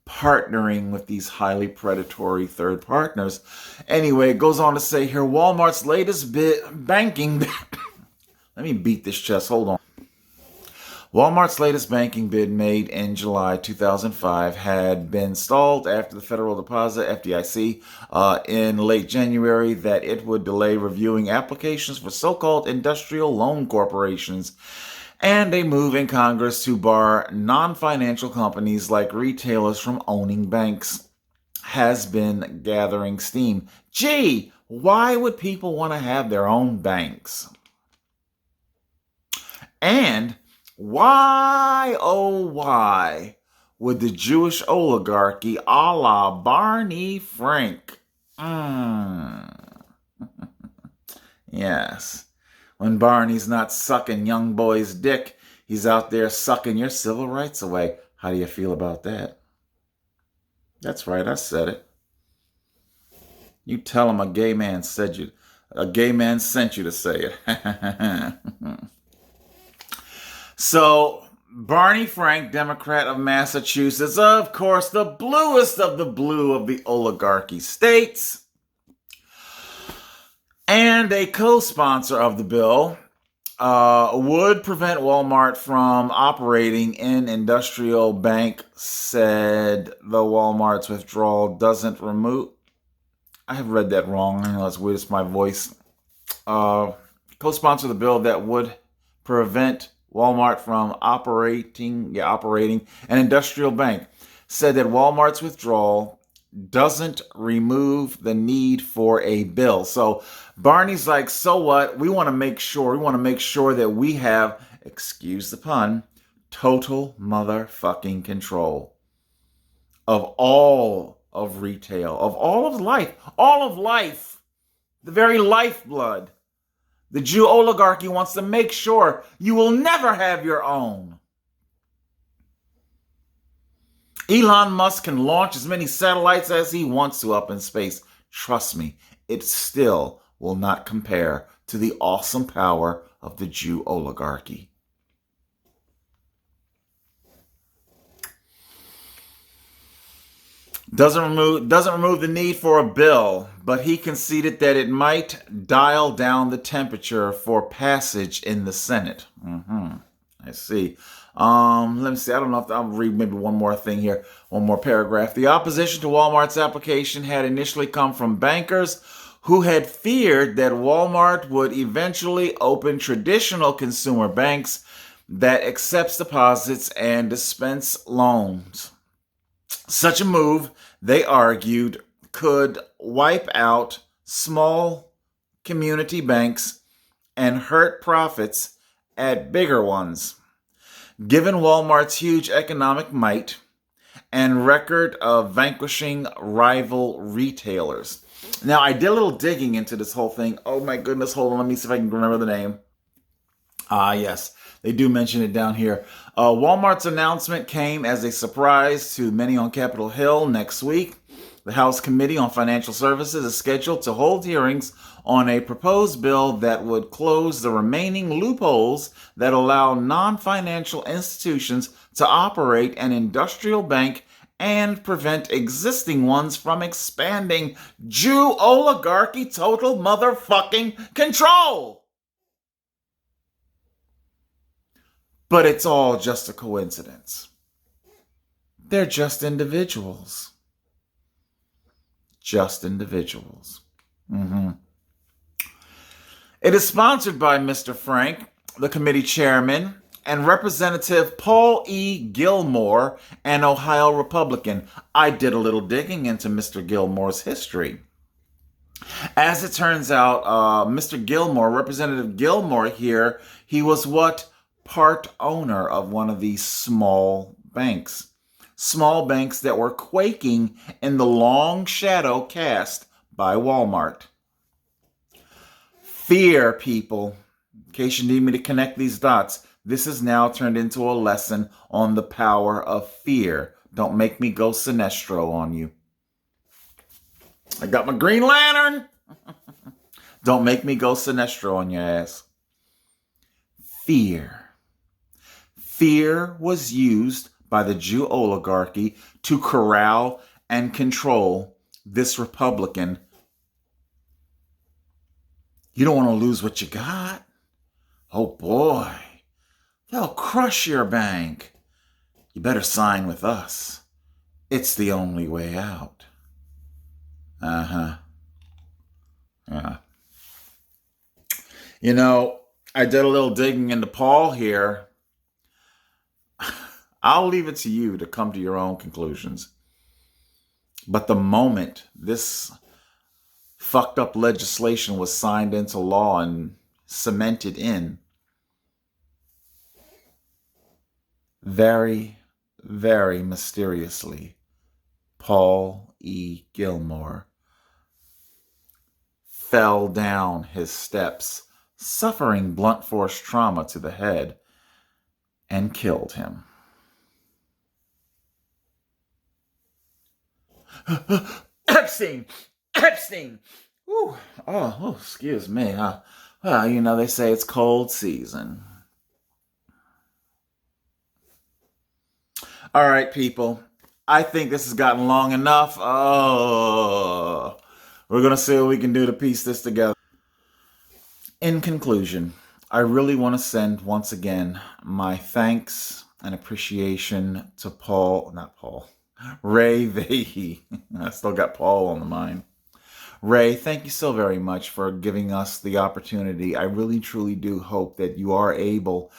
partnering with these highly predatory third partners. Anyway, it goes on to say here, Walmart's latest banking... Let me beat this chest. Hold on. Walmart's latest banking bid, made in July 2005, had been stalled after the Federal Deposit (FDIC) in late January that it would delay reviewing applications for so-called industrial loan corporations, and a move in Congress to bar non-financial companies like retailers from owning banks has been gathering steam. Gee, why would people want to have their own banks? And why, oh why, would the Jewish oligarchy a la Barney Frank? Yes. When Barney's not sucking young boy's dick, he's out there sucking your civil rights away. How do you feel about that? That's right, I said it. You tell him a gay man sent you to say it. So, Barney Frank, Democrat of Massachusetts, of course, the bluest of the blue of the oligarchy states, and a co-sponsor of the bill, would prevent Walmart from operating in industrial bank, said the Walmart's withdrawal doesn't remove... I have read that wrong. I know it's weird. It's my voice. Co-sponsor the bill that would prevent Walmart from operating an industrial bank, said that Walmart's withdrawal doesn't remove the need for a bill. So Barney's like, so what? We want to make sure that we have, excuse the pun, total motherfucking control of all of retail, of all of life, the very lifeblood. The Jew oligarchy wants to make sure you will never have your own. Elon Musk can launch as many satellites as he wants to up in space. Trust me, it still will not compare to the awesome power of the Jew oligarchy. Doesn't remove the need for a bill, but he conceded that it might dial down the temperature for passage in the Senate. I see. Let me see. I don't know if I'll read maybe one more thing here, one more paragraph. The opposition to Walmart's application had initially come from bankers who had feared that Walmart would eventually open traditional consumer banks that accepts deposits and dispense loans. Such a move, they argued, could wipe out small community banks and hurt profits at bigger ones. Given Walmart's huge economic might and record of vanquishing rival retailers. Now, I did a little digging into this whole thing. Oh my goodness, hold on, let me see if I can remember the name. Yes, they do mention it down here. Walmart's announcement came as a surprise to many on Capitol Hill. Next week, the House Committee on Financial Services is scheduled to hold hearings on a proposed bill that would close the remaining loopholes that allow non-financial institutions to operate an industrial bank and prevent existing ones from expanding. Jew oligarchy total motherfucking control! But it's all just a coincidence. They're just individuals. Just individuals. It is sponsored by Mr. Frank, the committee chairman, and Representative Paul E. Gilmore, an Ohio Republican. I did a little digging into Mr. Gilmore's history. As it turns out, Mr. Gilmore, Representative Gilmore here, he was what? Part owner of one of these small banks. Small banks that were quaking in the long shadow cast by Walmart. Fear, people. In case you need me to connect these dots, this has now turned into a lesson on the power of fear. Don't make me go Sinestro on you. I got my Green Lantern. Don't make me go Sinestro on your ass. Fear. Fear was used by the Jew oligarchy to corral and control this Republican. You don't want to lose what you got. Oh boy. They'll crush your bank. You better sign with us. It's the only way out. Uh-huh. Yeah. You know, I did a little digging into Paul here. I'll leave it to you to come to your own conclusions. But the moment this fucked up legislation was signed into law and cemented in, very, very mysteriously, Paul E. Gilmore fell down his steps, suffering blunt force trauma to the head, and killed him. Epstein! Epstein! Ooh. Oh, excuse me. Well, you know, they say it's cold season. All right, people. I think this has gotten long enough. Oh, we're going to see what we can do to piece this together. In conclusion, I really want to send once again my thanks and appreciation to Ray Vahey. I still got Paul on the mind. Ray, thank you so very much for giving us the opportunity. I really, truly do hope that you are able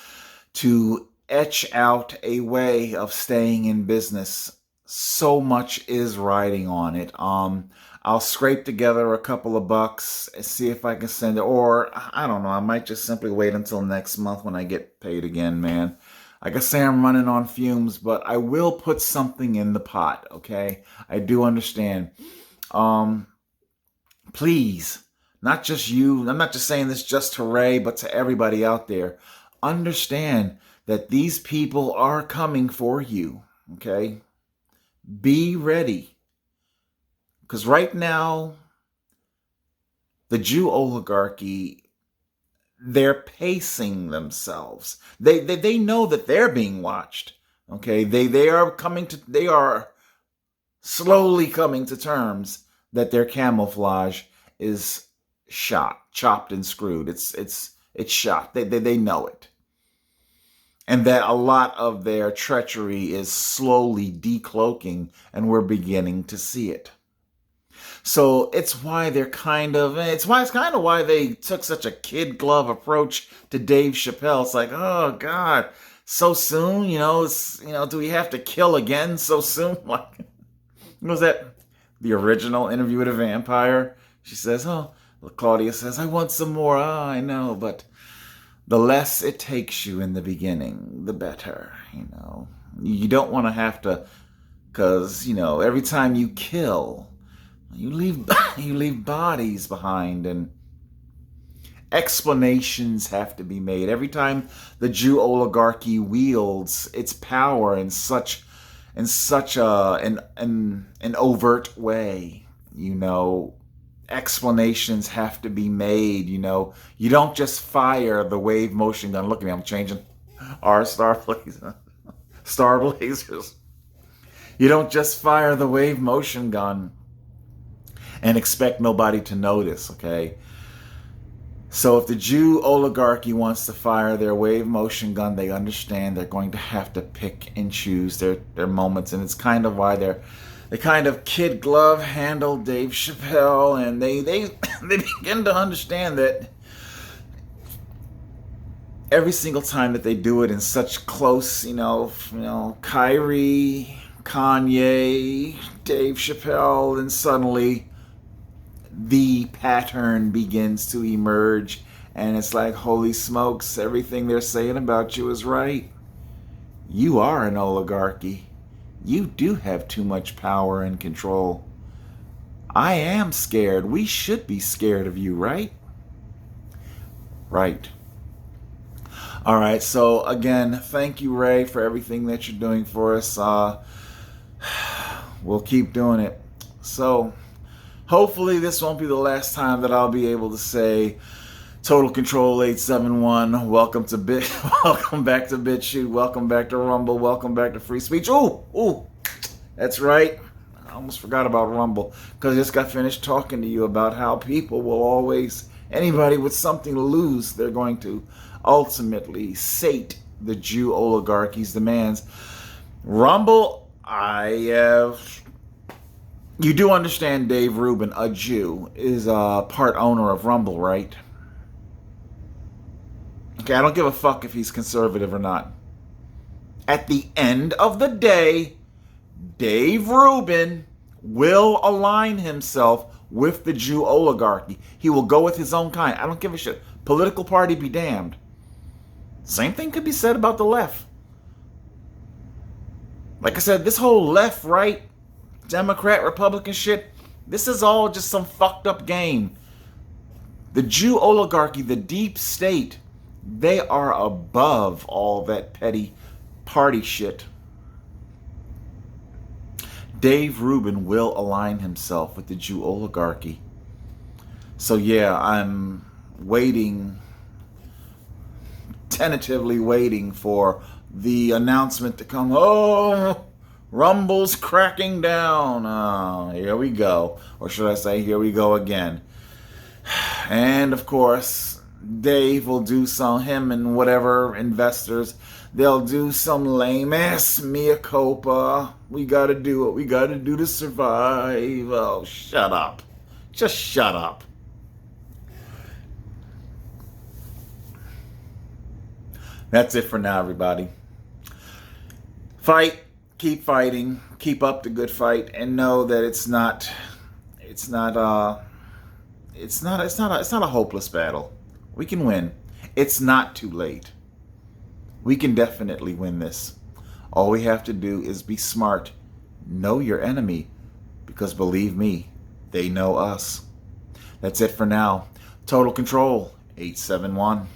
to etch out a way of staying in business. So much is riding on it. I'll scrape together a couple of bucks, see if I can send it, or I don't know, I might just simply wait until next month when I get paid again, man. Like I say, I'm running on fumes, but I will put something in the pot, okay? I do understand. Please, not just you, I'm not just saying this just to Ray, but to everybody out there, understand that these people are coming for you, okay? Be ready. Because right now, the Jew oligarchy, they're pacing themselves. They know that they're being watched, okay? They are slowly coming to terms that their camouflage is chopped and screwed. It's shot. They know it. And that a lot of their treachery is slowly decloaking, and we're beginning to see it. So it's kind of why they took such a kid glove approach to Dave Chappelle. It's like, oh God, so soon, do we have to kill again so soon? Like, was that the original Interview with a Vampire? She says, Claudia says, I want some more. Oh, I know, but the less it takes you in the beginning, the better, You don't want to have to, because, every time you kill, you leave bodies behind, and explanations have to be made. Every time the Jew oligarchy wields its power in such an overt way, explanations have to be made. You don't just fire the wave motion gun. Look at me, I'm changing our star blazers. You don't just fire the wave motion gun and expect nobody to notice, okay? So if the Jew oligarchy wants to fire their wave motion gun, they understand they're going to have to pick and choose their moments, and it's kind of why they kind of kid glove handled Dave Chappelle, and they begin to understand that every single time that they do it in such close, Kyrie, Kanye, Dave Chappelle, and suddenly the pattern begins to emerge, and it's like, holy smokes, everything they're saying about you is right. You are an oligarchy. You do have too much power and control. I am scared. We should be scared of you, right? Right. All right, so again, thank you, Ray, for everything that you're doing for us. We'll keep doing it. So hopefully this won't be the last time that I'll be able to say Total Control 871, welcome back to Bitchute, welcome back to Rumble, welcome back to Free Speech. Ooh, that's right. I almost forgot about Rumble, because I just got finished talking to you about how people will always, anybody with something to lose, they're going to ultimately sate the Jew oligarchy's demands. Rumble, you do understand Dave Rubin, a Jew, is a part owner of Rumble, right? Okay, I don't give a fuck if he's conservative or not. At the end of the day, Dave Rubin will align himself with the Jew oligarchy. He will go with his own kind. I don't give a shit. Political party be damned. Same thing could be said about the left. Like I said, this whole left, right, Democrat, Republican shit, this is all just some fucked up game. The Jew oligarchy, the deep state, they are above all that petty party shit. Dave Rubin will align himself with the Jew oligarchy. So yeah, I'm tentatively waiting for the announcement to come. Oh, Rumble's cracking down. Oh, here we go. Or should I say, here we go again. And of course, Dave will do him and whatever investors, they'll do some lame ass mea culpa. We gotta do what we gotta do to survive. Oh, shut up. Just shut up. That's it for now, everybody. Fight, keep fighting, keep up the good fight, and know that it's not a hopeless battle. We can win. It's not too late. We can definitely win this. All we have to do is be smart. Know your enemy, because believe me, they know us. That's it for now. Total Control 871.